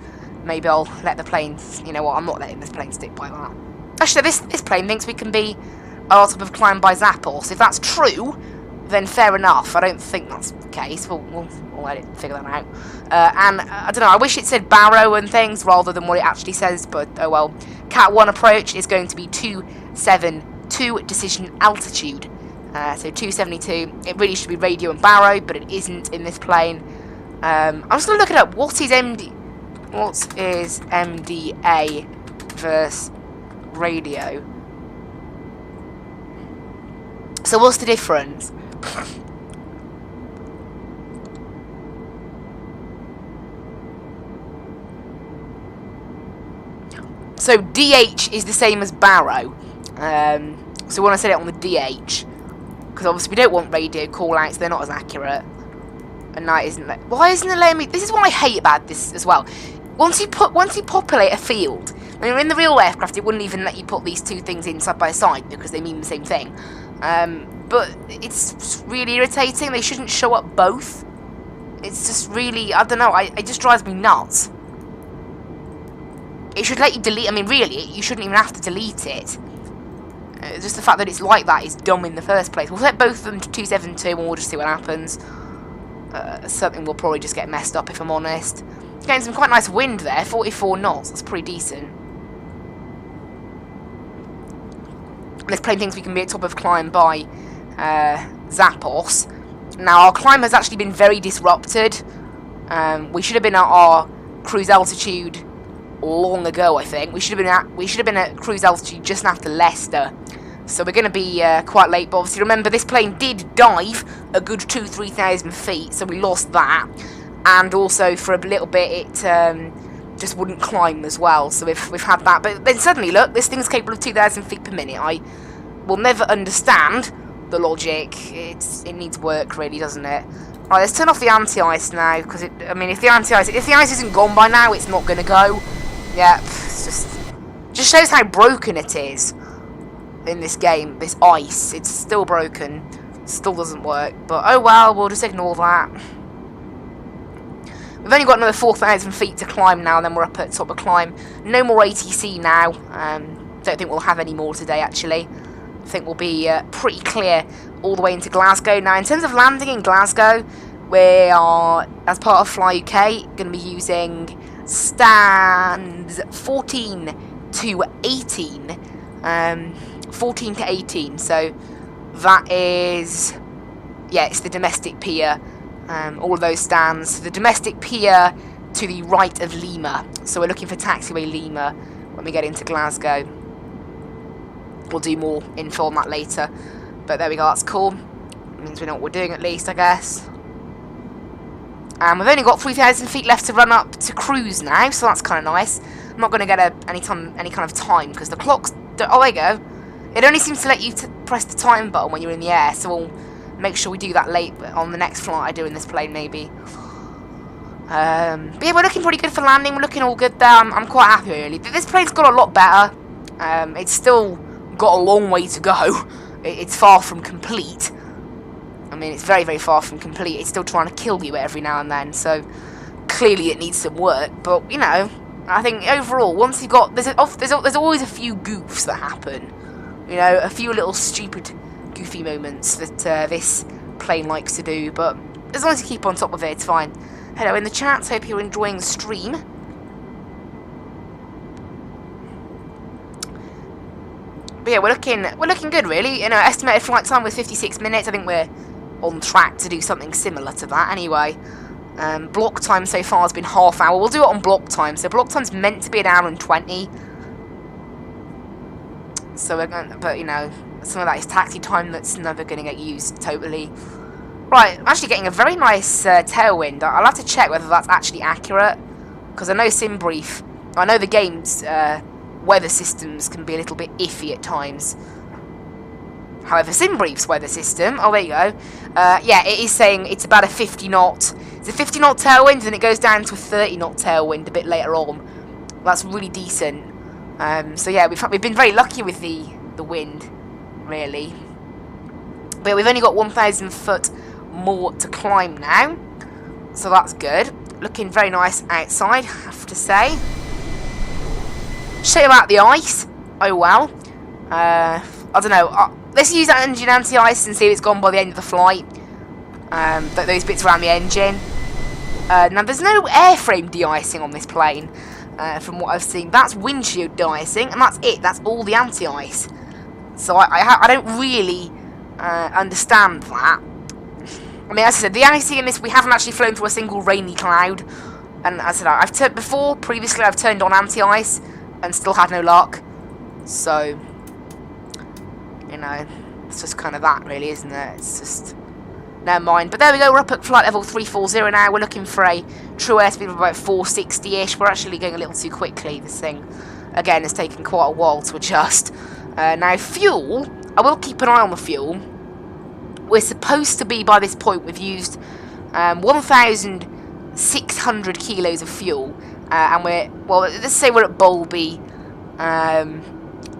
maybe I'll let the plane, you know what, I'm not letting this plane stick by that. Actually, this plane thinks we can be on top of climb by Zappos. If that's true, then fair enough. I don't think that's the case. We'll let it figure that out. And I don't know, I wish it said Barrow and things rather than what it actually says, but oh well. Cat 1 approach is going to be 272 decision altitude. So 272. It really should be radio and Barrow, but it isn't in this plane. I'm just going to look it up. What is MDA versus radio? So what's the difference? So DH is the same as Barrow. So when I set it on the DH, because obviously we don't want radio call-outs, they're not as accurate. And that isn't. Why isn't it letting me? This is what I hate about this as well. Once you populate a field, when you're in the real aircraft, it wouldn't even let you put these two things in side by side because they mean the same thing. But it's really irritating. They shouldn't show up both. It's just really, I don't know. It just drives me nuts. It should let you delete. I mean, really, you shouldn't even have to delete it. Just the fact that it's like that is dumb in the first place. We'll set both of them to 272 and we'll just see what happens. Something will probably just get messed up if I'm honest. Getting some quite nice wind there, 44 knots. That's pretty decent. This plane thinks we can be at top of climb by Zappos. Now our climb has actually been very disrupted. We should have been at our cruise altitude long ago, I think. We should have been at cruise altitude just after Leicester. So we're going to be quite late, but obviously remember this plane did dive a good 2,000-3,000 feet, so we lost that. And also for a little bit it just wouldn't climb as well, so we've had that. But then suddenly, look, this thing's capable of 2,000 feet per minute. I will never understand the logic. It needs work, really, doesn't it? Right, let's turn off the anti-ice now, because I mean, if the ice isn't gone by now, it's not going to go. Yeah, it's just shows how broken it is. In this game, this ice, it's still broken, still doesn't work, but oh well, we'll just ignore that. We've only got another 4,000 feet to climb now, and then we're up at top of climb. No more ATC now. Don't think we'll have any more today, actually. I think we'll be pretty clear all the way into Glasgow. Now, in terms of landing in Glasgow, we are, as part of Fly UK, going to be using stands 14 to 18. 14 to 18, so that is, yeah, it's the domestic pier, all of those stands. The domestic pier to the right of Lima, so we're looking for taxiway Lima when we get into Glasgow. We'll do more info on that later, but there we go, that's cool. It means we know what we're doing at least, I guess. And we've only got 3,000 feet left to run up to cruise now, so that's kind of nice. I'm not going to get any kind of time, because the clock's, oh, there you go. It only seems to let you press the time button when you're in the air, so we'll make sure we do that late on the next flight I do in this plane, maybe. But yeah, we're looking pretty good for landing. We're looking all good there. I'm quite happy, really. This plane's got a lot better. It's still got a long way to go. It's far from complete. I mean, it's very, very far from complete. It's still trying to kill you every now and then, so clearly it needs some work. But, you know, I think overall, once you've got... There's always a few goofs that happen. You know, a few little stupid, goofy moments that this plane likes to do, but as long as you keep on top of it, it's fine. Hello in the chat, hope you're enjoying the stream. But yeah, we're looking good, really. You know, estimated flight time was 56 minutes. I think we're on track to do something similar to that. Anyway, block time so far has been half hour. We'll do it on block time. So block time's meant to be an hour and 20. So we're going, but you know, some of that is taxi time that's never going to get used totally. Right, I'm actually getting a very nice tailwind. I'll have to check whether that's actually accurate, because I know SimBrief, I know the game's weather systems can be a little bit iffy at times. However, SimBrief's weather system, oh there you go, yeah, it is saying it's about a 50 knot, it's a 50 knot tailwind, and it goes down to a 30 knot tailwind a bit later on. That's really decent. So yeah, we've been very lucky with the wind, really. But we've only got 1,000 foot more to climb now, so that's good. Looking very nice outside, I have to say. Shame about the ice. Oh well. I don't know. Let's use that engine anti-ice and see if it's gone by the end of the flight. Those bits around the engine. Now there's no airframe de-icing on this plane. From what I've seen, that's windshield de-icing, and that's it. That's all the anti-ice. So I don't really understand that. I mean, as I said, the icing in this, we haven't actually flown through a single rainy cloud. And as I said, previously I've turned on anti-ice and still had no luck. So, you know, it's just kind of that, really, isn't it? It's just... Never mind. But there we go, we're up at flight level 340 now. We're looking for a true airspeed of about 460-ish. We're actually going a little too quickly, this thing. again, it's taken quite a while to adjust. Now, fuel, I will keep an eye on the fuel. We're supposed to be, by this point, we've used 1,600 kilos of fuel. And let's say we're at Bolby. And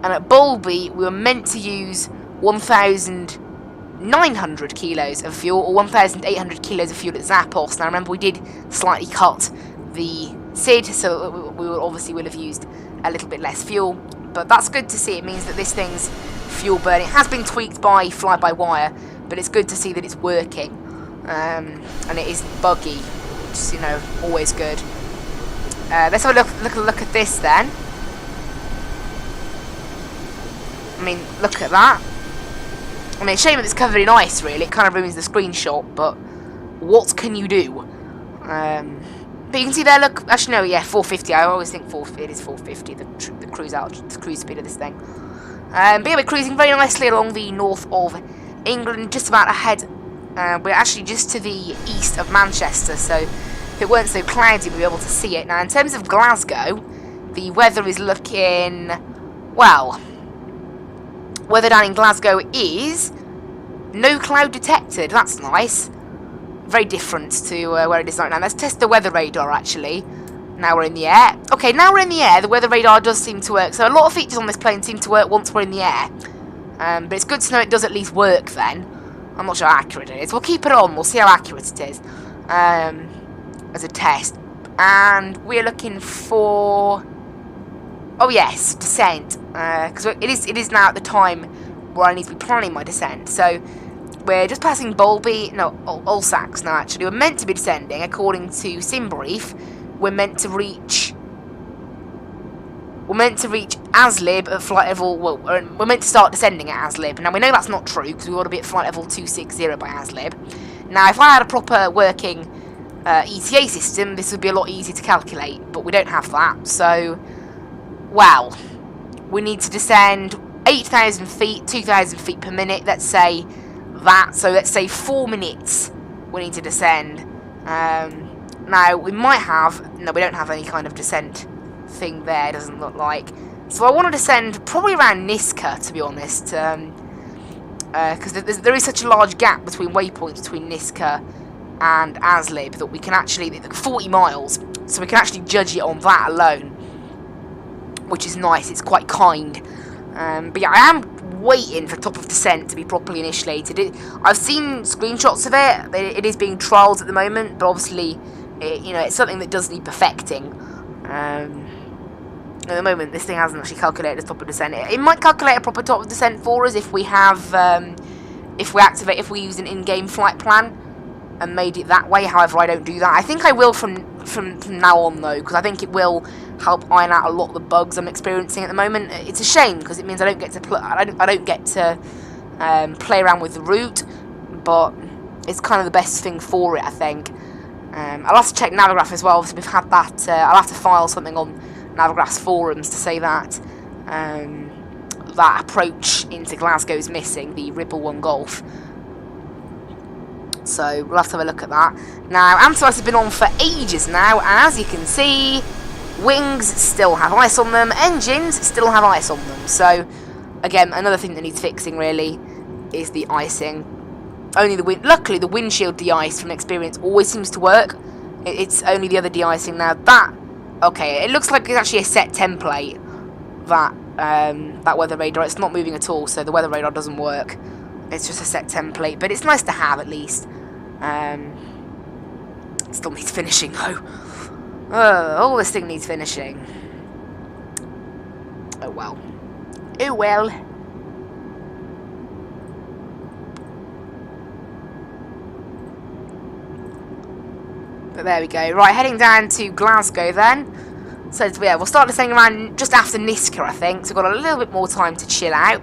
at Bolby, we were meant to use 1,900 kilos of fuel, or 1,800 kilos of fuel at Zappos. Now, remember, we did slightly cut the SID, so we will have used a little bit less fuel. But that's good to see. It means that this thing's fuel burn. It has been tweaked by fly-by-wire, but it's good to see that it's working. And it is buggy, which is, always good. Let's have a look at this then. I mean, look at that. I mean, shame that it's covered in ice, really. It kind of ruins the screenshot, but what can you do? But you can see there, look, actually no, yeah, 450. I always think it is 450, the cruise speed of this thing. But yeah, we're cruising very nicely along the north of England, just about ahead. We're actually just to the east of Manchester, so if it weren't so cloudy, we'd be able to see it. Now, in terms of Glasgow, the weather is looking, well, weather down in Glasgow is no cloud detected. That's nice. Very different to where it is right now. Let's test the weather radar, actually. Now we're in the air. Okay, now we're in the air. The weather radar does seem to work. So a lot of features on this plane seem to work once we're in the air. But it's good to know it does at least work then. I'm not sure how accurate it is. We'll keep it on. We'll see how accurate it is. As a test. And we're looking for... oh yes, descent. Because it is now at the time where I need to be planning my descent. So we're just passing Bolby, no, Ulsax now actually. We're meant to be descending, according to SimBrief. We're meant to reach Aslib at flight level, well, we're meant to start descending at Aslib. Now we know that's not true, because we ought to be at flight level 260 by Aslib. Now if I had a proper working ETA system, this would be a lot easier to calculate, but we don't have that. So, well, we need to descend 8,000 feet, 2,000 feet per minute, let's say that. So let's say 4 minutes we need to descend. Now, we might have... no, we don't have any kind of descent thing there, doesn't look like. So I want to descend probably around Niska, to be honest. Because there is such a large gap between waypoints between Niska and Aslib that we can actually... 40 miles. So we can actually judge it on that alone. Which is nice. It's quite kind. But yeah, I am waiting for top of descent to be properly initiated. I've seen screenshots of it. It is being trialled at the moment, but obviously, it's something that does need perfecting. At the moment, this thing hasn't actually calculated the top of descent. It might calculate a proper top of descent for us if we have, if we use an in-game flight plan and made it that way. However, I don't do that. I think I will from now on though, because I think it will help iron out a lot of the bugs I'm experiencing at the moment. It's a shame because it means I don't get to play around with the route, but it's kind of the best thing for it, I think. I'll have to check Navigraph as well. Obviously, we've had that. I'll have to file something on Navigraph's forums to say that that approach into Glasgow is missing, the Ribble 1 Golf. So we'll have to have a look at that. Now, Antivirus has been on for ages now, and as you can see, wings still have ice on them, engines still have ice on them. So, again, another thing that needs fixing, really, is the icing. Luckily, the windshield de-ice from experience always seems to work. It's only the other de-icing now. Okay, it looks like it's actually a set template, that weather radar. It's not moving at all, so the weather radar doesn't work. It's just a set template, but it's nice to have at least. It still needs finishing though. All this thing needs finishing. Oh well. Oh well. But there we go. Right, heading down to Glasgow then. So yeah, we'll start descending around just after Niska, I think. So we've got a little bit more time to chill out.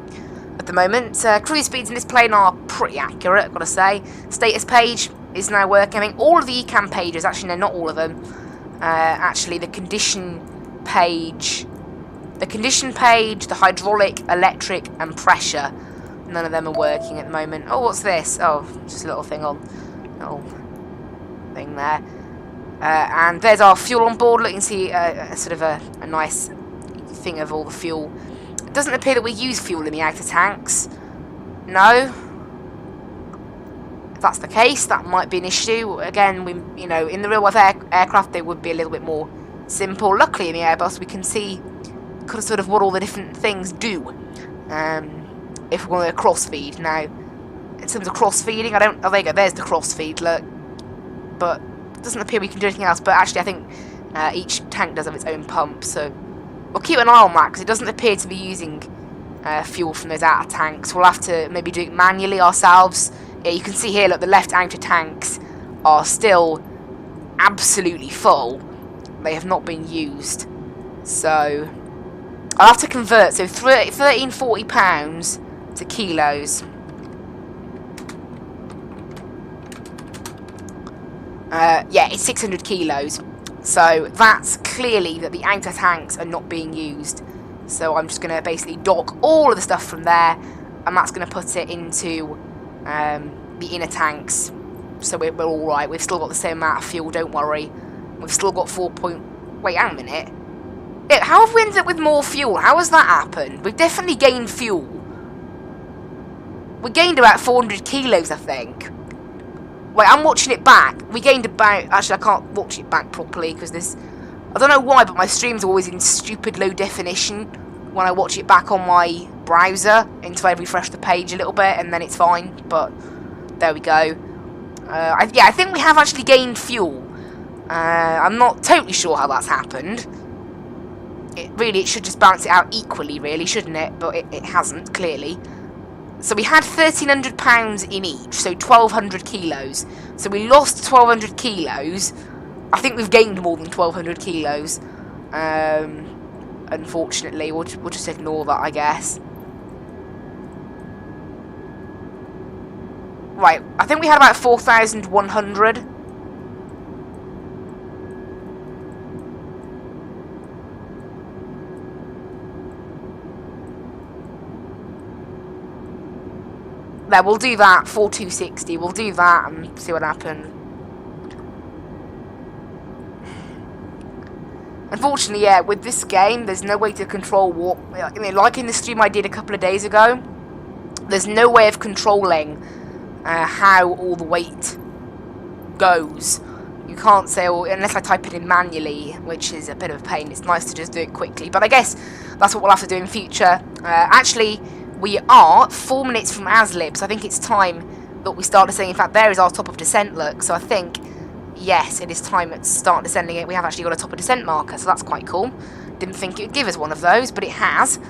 At the moment, cruise speeds in this plane are pretty accurate, I've got to say. Status page is now working. I think all of the ECAM pages, actually no, not all of them. Actually, the condition page, the hydraulic, electric, and pressure, none of them are working at the moment. Oh, what's this? Oh, just a little thing on, little thing there. And there's our fuel on board. Look, you can see sort of a nice thing of all the fuel. It doesn't appear that we use fuel in the outer tanks. No. If that's the case, that might be an issue. Again, you know, in the real life aircraft, they would be a little bit more simple. Luckily, in the Airbus, we can see sort of what all the different things do. If we're going to cross-feed. Now, in terms of cross-feeding, I don't... Oh, there you go, there's the cross-feed, look. But it doesn't appear we can do anything else. But actually, I think each tank does have its own pump, so we'll keep an eye on that, because it doesn't appear to be using fuel from those outer tanks. We'll have to maybe do it manually ourselves. Yeah, you can see here, look, the left outer tanks are still absolutely full. They have not been used. So I'll have to convert. So 1340 pounds to kilos. Yeah, it's 600 kilos. So that's clearly that the outer tanks are not being used. So I'm just going to basically dock all of the stuff from there, and that's going to put it into the inner tanks. So we're all right. We've still got the same amount of fuel. Don't worry. We've still got 4 point. Wait, hang a minute. Yeah, how have we ended up with more fuel? How has that happened? We've definitely gained fuel. We gained about 400 kilos, I think. Wait, I'm watching it back. We gained about... Actually, I can't watch it back properly because this... I don't know why, but my stream's always in stupid low definition when I watch it back on my browser until I refresh the page a little bit, and then it's fine. But there we go. Yeah, I think we have actually gained fuel. I'm not totally sure how that's happened. It should just balance it out equally, really, shouldn't it? But it hasn't, clearly. So we had £1,300 in each, so 1,200 kilos. So we lost 1,200 kilos. I think we've gained more than 1,200 kilos. Unfortunately, we'll just ignore that, I guess. Right, I think we had about 4,100. There, we'll do that, 4,260. We'll do that and see what happens. Unfortunately, yeah, with this game, there's no way to control what... I mean, like in the stream I did a couple of days ago, there's no way of controlling how all the weight goes. You can't say, oh, unless I type it in manually, which is a bit of a pain. It's nice to just do it quickly. But I guess that's what we'll have to do in future. Actually... We are 4 minutes from ASLIB, so I think it's time that we start descending. In fact, there is our top of descent, look. So I think, yes, it is time to start descending it. We have actually got a top of descent marker, so that's quite cool. Didn't think it would give us one of those, but it has.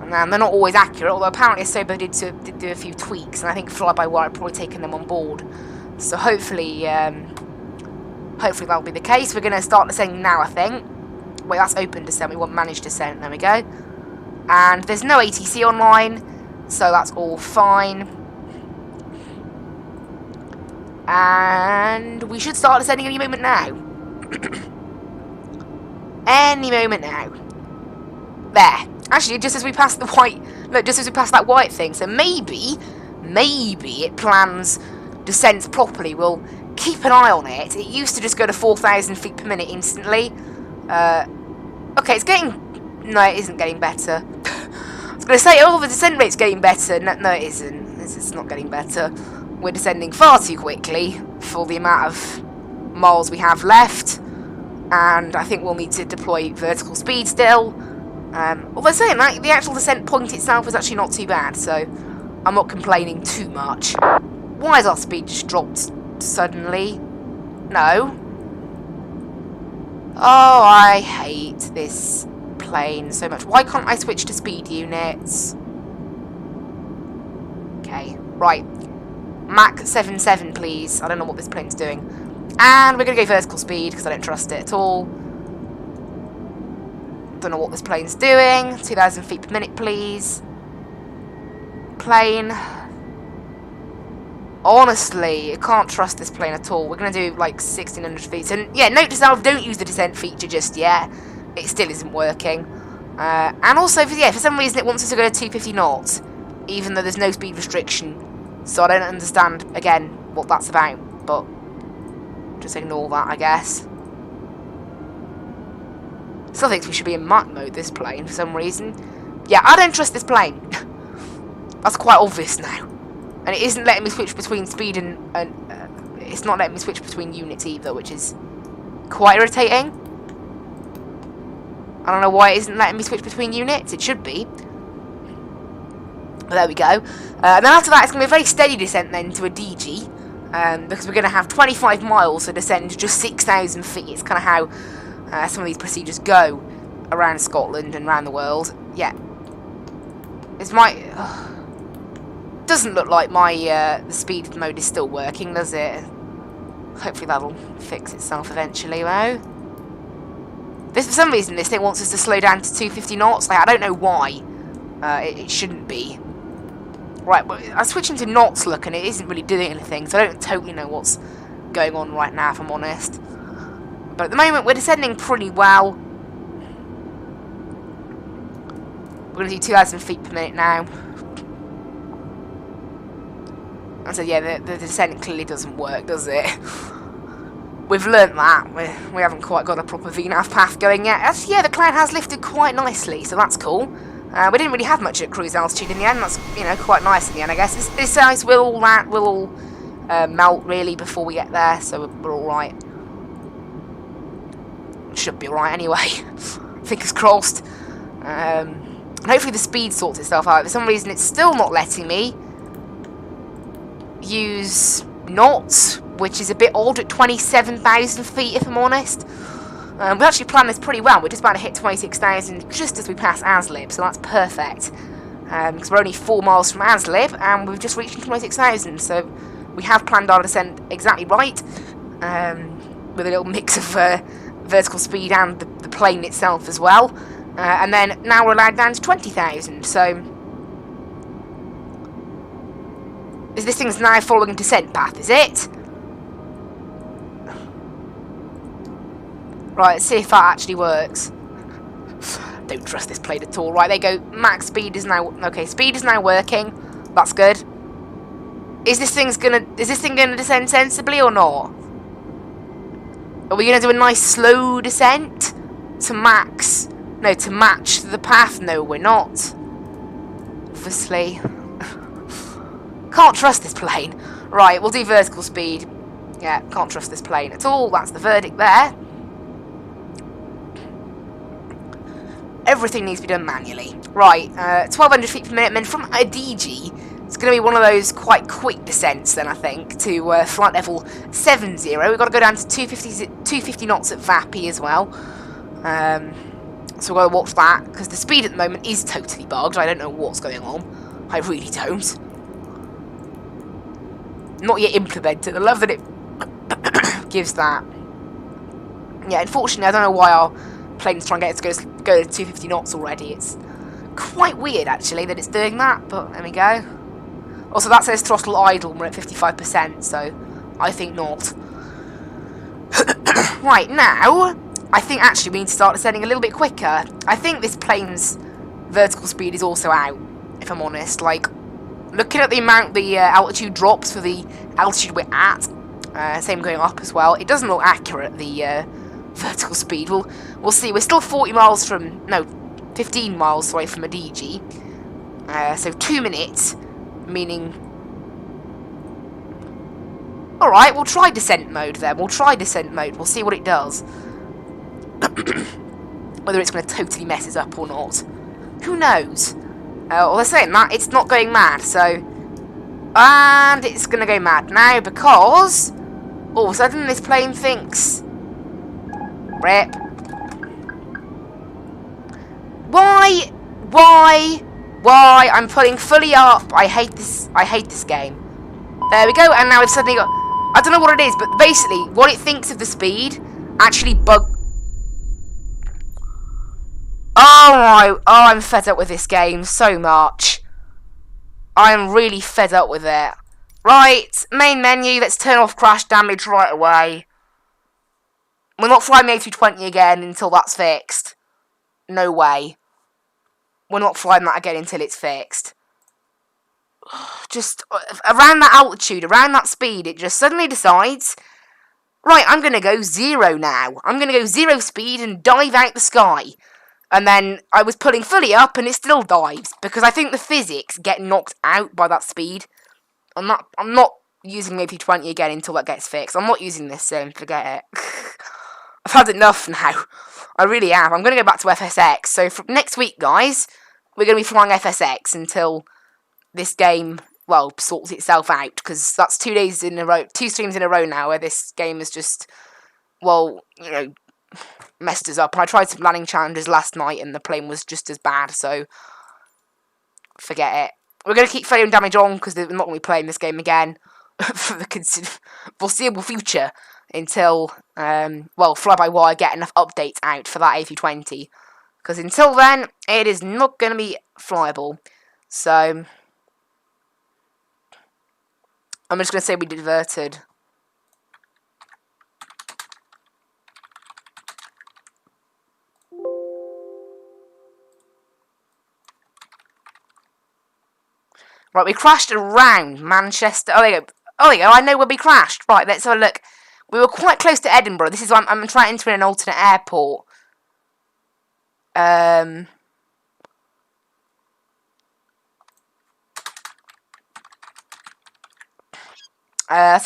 And they're not always accurate, although apparently Asobo did do a few tweaks, and I think fly-by-wire have probably taken them on board. So hopefully that'll be the case. We're going to start descending now, I think. Wait, that's open descent. We want managed descent. There we go. And there's no ATC online, so that's all fine. And we should start descending any moment now. Any moment now. There. Actually, just as we pass the white... Look, just as we pass that white thing. So maybe it plans descents properly. We'll keep an eye on it. It used to just go to 4,000 feet per minute instantly. Okay, it's getting... No, it isn't getting better. I was going to say, oh, the descent rate's getting better. No, it isn't. It's not getting better. We're descending far too quickly for the amount of miles we have left. And I think we'll need to deploy vertical speed still. Although saying that, the actual descent point itself is actually not too bad, so I'm not complaining too much. Why has our speed just dropped suddenly? No. Oh, I hate this plane so much. Why can't I switch to speed units? Okay, right. Mach 77, please. I don't know what this plane's doing. And we're going to go vertical speed because I don't trust it at all. Don't know what this plane's doing. 2,000 feet per minute, please. Plane. Honestly, I can't trust this plane at all. We're going to do like 1,600 feet. And yeah, note to self, don't use the descent feature just yet. It still isn't working. And also, for some reason it wants us to go to 250 knots, even though there's no speed restriction. So I don't understand, again, what that's about. But just ignore that, I guess. Still thinks we should be in map mode, this plane, for some reason. Yeah, I don't trust this plane. That's quite obvious now. And it isn't letting me switch between speed and it's not letting me switch between units either, which is quite irritating. I don't know why it isn't letting me switch between units. It should be. But there we go. Then after that, it's going to be a very steady descent then to a DG. Because we're going to have 25 miles to descend just 6,000 feet. It's kind of how some of these procedures go around Scotland and around the world. Yeah. It's my... doesn't look like my the speed mode is still working, does it? Hopefully that'll fix itself eventually, though. This, for some reason, this thing wants us to slow down to 250 knots. Like, I don't know why. It shouldn't be. Right, well, I'm switching to knots look, and it isn't really doing anything, so I don't totally know what's going on right now, if I'm honest. But at the moment, we're descending pretty well. We're going to do 2,000 feet per minute now. And so, yeah, the descent clearly doesn't work, does it? We've learnt that. We haven't quite got a proper VNAV path going yet. Actually, yeah, the cloud has lifted quite nicely, so that's cool. We didn't really have much at cruise altitude in the end. That's, you know, quite nice in the end, I guess. This ice will all melt, really, before we get there, so we're alright. Should be alright anyway. Fingers crossed. And hopefully the speed sorts itself out. For some reason, it's still not letting me use knots, which is a bit odd at 27,000 feet, if I'm honest. We actually planned this pretty well. We're just about to hit 26,000 just as we pass Aslib, so that's perfect. Because we're only 4 miles from Aslib, and we've just reached 26,000, so we have planned our descent exactly right, with a little mix of vertical speed and the plane itself as well. And then now we're allowed down to 20,000, so... This thing's now following a descent path, is it? Right, let's see if that actually works. Don't trust this plane at all. Right, there you go. Max speed is now... Okay, speed is now working. That's good. Is this thing gonna descend sensibly or not? Are we gonna do a nice slow descent? To max... No, to match the path? No, we're not. Obviously. Can't trust this plane. Right, we'll do vertical speed. Yeah, can't trust this plane at all. That's the verdict there. Everything needs to be done manually. Right, 1,200 feet per minute, and then from a DG, it's going to be one of those quite quick descents then, I think, to flight level 70. We've got to go down to 250 knots at Vappy as well. So we've got to watch that, because the speed at the moment is totally bugged. I don't know what's going on. I really don't. Not yet implemented. I love that it gives that. Yeah, unfortunately, I don't know why our plane's trying to get it to go to 250 knots already. It's quite weird, actually, that it's doing that, but there we go. Also, that says throttle idle, and we're at 55%, so I think not. Right, now, I think actually we need to start descending a little bit quicker. I think this plane's vertical speed is also out, if I'm honest. Like, looking at the amount the altitude drops for the altitude we're at, same going up as well, it doesn't look accurate, the vertical speed. We'll see. We're still 40 miles from... No, 15 miles, sorry, from a DG. So 2 minutes, meaning... Alright, we'll try descent mode then. We'll try descent mode. We'll see what it does. Whether it's going to totally mess us up or not. Who knows? Well, they're saying that it's not going mad, so... And it's going to go mad now because... All of a sudden this plane thinks... Rip. Why? I'm pulling fully up. I hate this game. There we go, and now we've suddenly got... I don't know what it is, but basically, what it thinks of the speed actually Oh, I'm fed up with this game so much. I'm really fed up with it. Right, main menu, let's turn off crash damage right away. We're not flying the A320 again until that's fixed. No way. We're not flying that again until it's fixed. Just around that altitude, around that speed, it just suddenly decides, right, I'm going to go 0 now. I'm going to go 0 speed and dive out the sky. And then I was pulling fully up and it still dives. Because I think the physics get knocked out by that speed. I'm not using A320 again until that gets fixed. I'm not using this sim, forget it. I've had enough now. I really have. I'm going to go back to FSX. So from next week, guys, we're going to be flying FSX until this game, well, sorts itself out. Because that's 2 days in a row, 2 streams in a row now where this game is just, well, you know, messed us up. And I tried some landing challenges last night and the plane was just as bad. So forget it. We're going to keep failure and damage on because we're not going to be playing this game again for the foreseeable future until, well, fly-by-wire get enough updates out for that A320. Because until then, it is not going to be flyable. So, I'm just going to say we diverted. Right, we crashed around Manchester. Oh, there you go. Oh, there you go. I know where we crashed. Right, let's have a look. We were quite close to Edinburgh. This is why I'm trying to enter an alternate airport. Let's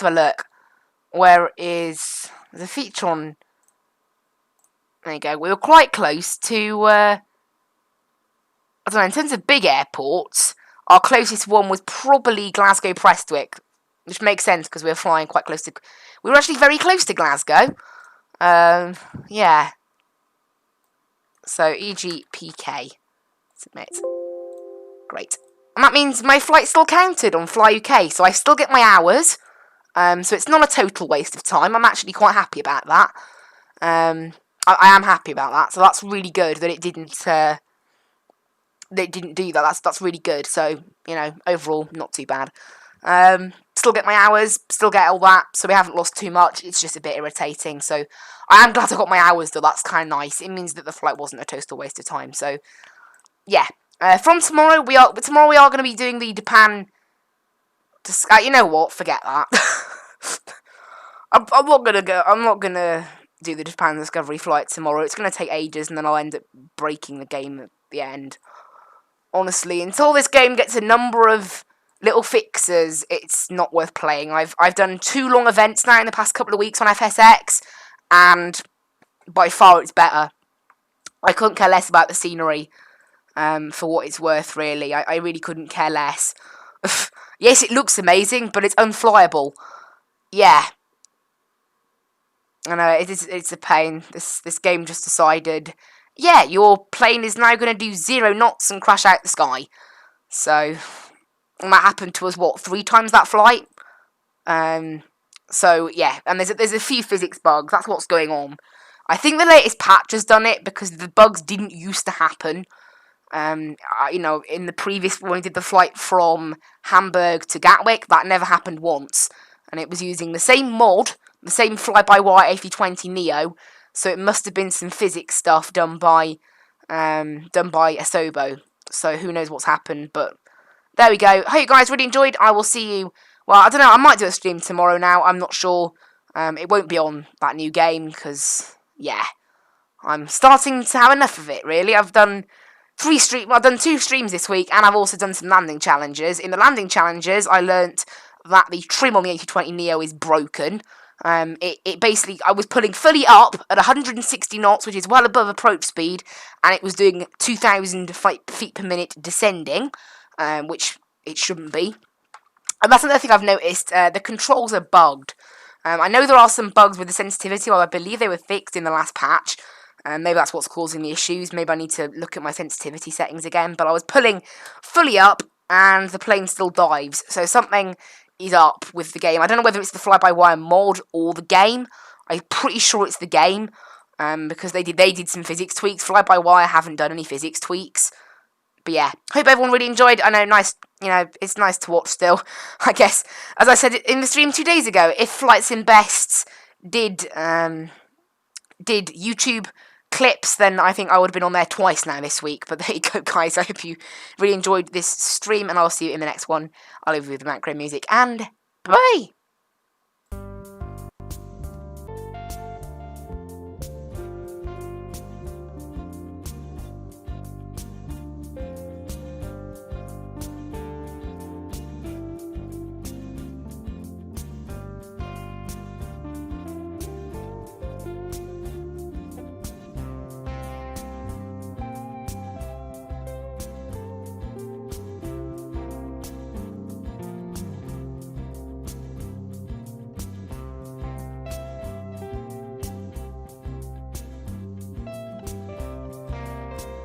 have a look. Where is... There's a feature on... There you go. We were quite close to... I don't know, in terms of big airports... Our closest one was probably Glasgow Prestwick, which makes sense because we were flying quite close to... We were actually very close to Glasgow. Yeah. So, EGPK. Submit. Great. And that means my flight still counted on Fly UK, so I still get my hours. So it's not a total waste of time. I'm actually quite happy about that. I am happy about that, so that's really good that it didn't... They didn't do that. That's really good. So, you know, overall, not too bad. Still get my hours, still get all that, so we haven't lost too much. It's just a bit irritating. So, I am glad I got my hours, though. That's kind of nice. It means that the flight wasn't a total waste of time. So, yeah. From tomorrow, we are going to be doing the Japan... you know what? Forget that. I'm not going to do the Japan Discovery flight tomorrow. It's going to take ages, and then I'll end up breaking the game at the end. Honestly, until this game gets a number of little fixes, it's not worth playing. I've done 2 long events now in the past couple of weeks on FSX, and by far it's better. I couldn't care less about the scenery, for what it's worth, really. I really couldn't care less. Yes, it looks amazing, but it's unflyable. Yeah. I know, it's a pain. This game just decided... Yeah, your plane is now going to do 0 knots and crash out the sky. So, and that happened to us, what, 3 times that flight? So, yeah, and there's a few physics bugs. That's what's going on. I think the latest patch has done it because the bugs didn't used to happen. You know, in the previous, when we did the flight from Hamburg to Gatwick, that never happened once. And it was using the same mod, the same fly-by-wire A320Neo, so it must have been some physics stuff done by Asobo. So who knows what's happened, but there we go. Hope you guys really enjoyed. I will see you, well, I don't know, I might do a stream tomorrow now, I'm not sure. It won't be on that new game, because, yeah, I'm starting to have enough of it, really. I've done 2 streams this week, and I've also done some landing challenges. In the landing challenges, I learnt that the trim on the A320Neo is broken. It basically, I was pulling fully up at 160 knots, which is well above approach speed, and it was doing 2,000 feet per minute descending, which it shouldn't be. And that's another thing I've noticed, the controls are bugged. I know there are some bugs with the sensitivity, well, I believe they were fixed in the last patch. Maybe that's what's causing the issues, maybe I need to look at my sensitivity settings again, but I was pulling fully up, and the plane still dives, so something is up with the game. I don't know whether it's the fly-by-wire mod or the game. I'm pretty sure it's the game, because they did some physics tweaks. Fly-by-wire haven't done any physics tweaks. But yeah, hope everyone really enjoyed. I know, nice, you know, it's nice to watch still. I guess, as I said in the stream 2 days ago, if Flights and Bests did YouTube clips, then I think I would have been on there twice now this week. But there you go, guys. I hope you really enjoyed this stream, and I'll see you in the next one. I'll leave you with the macro music, and bye!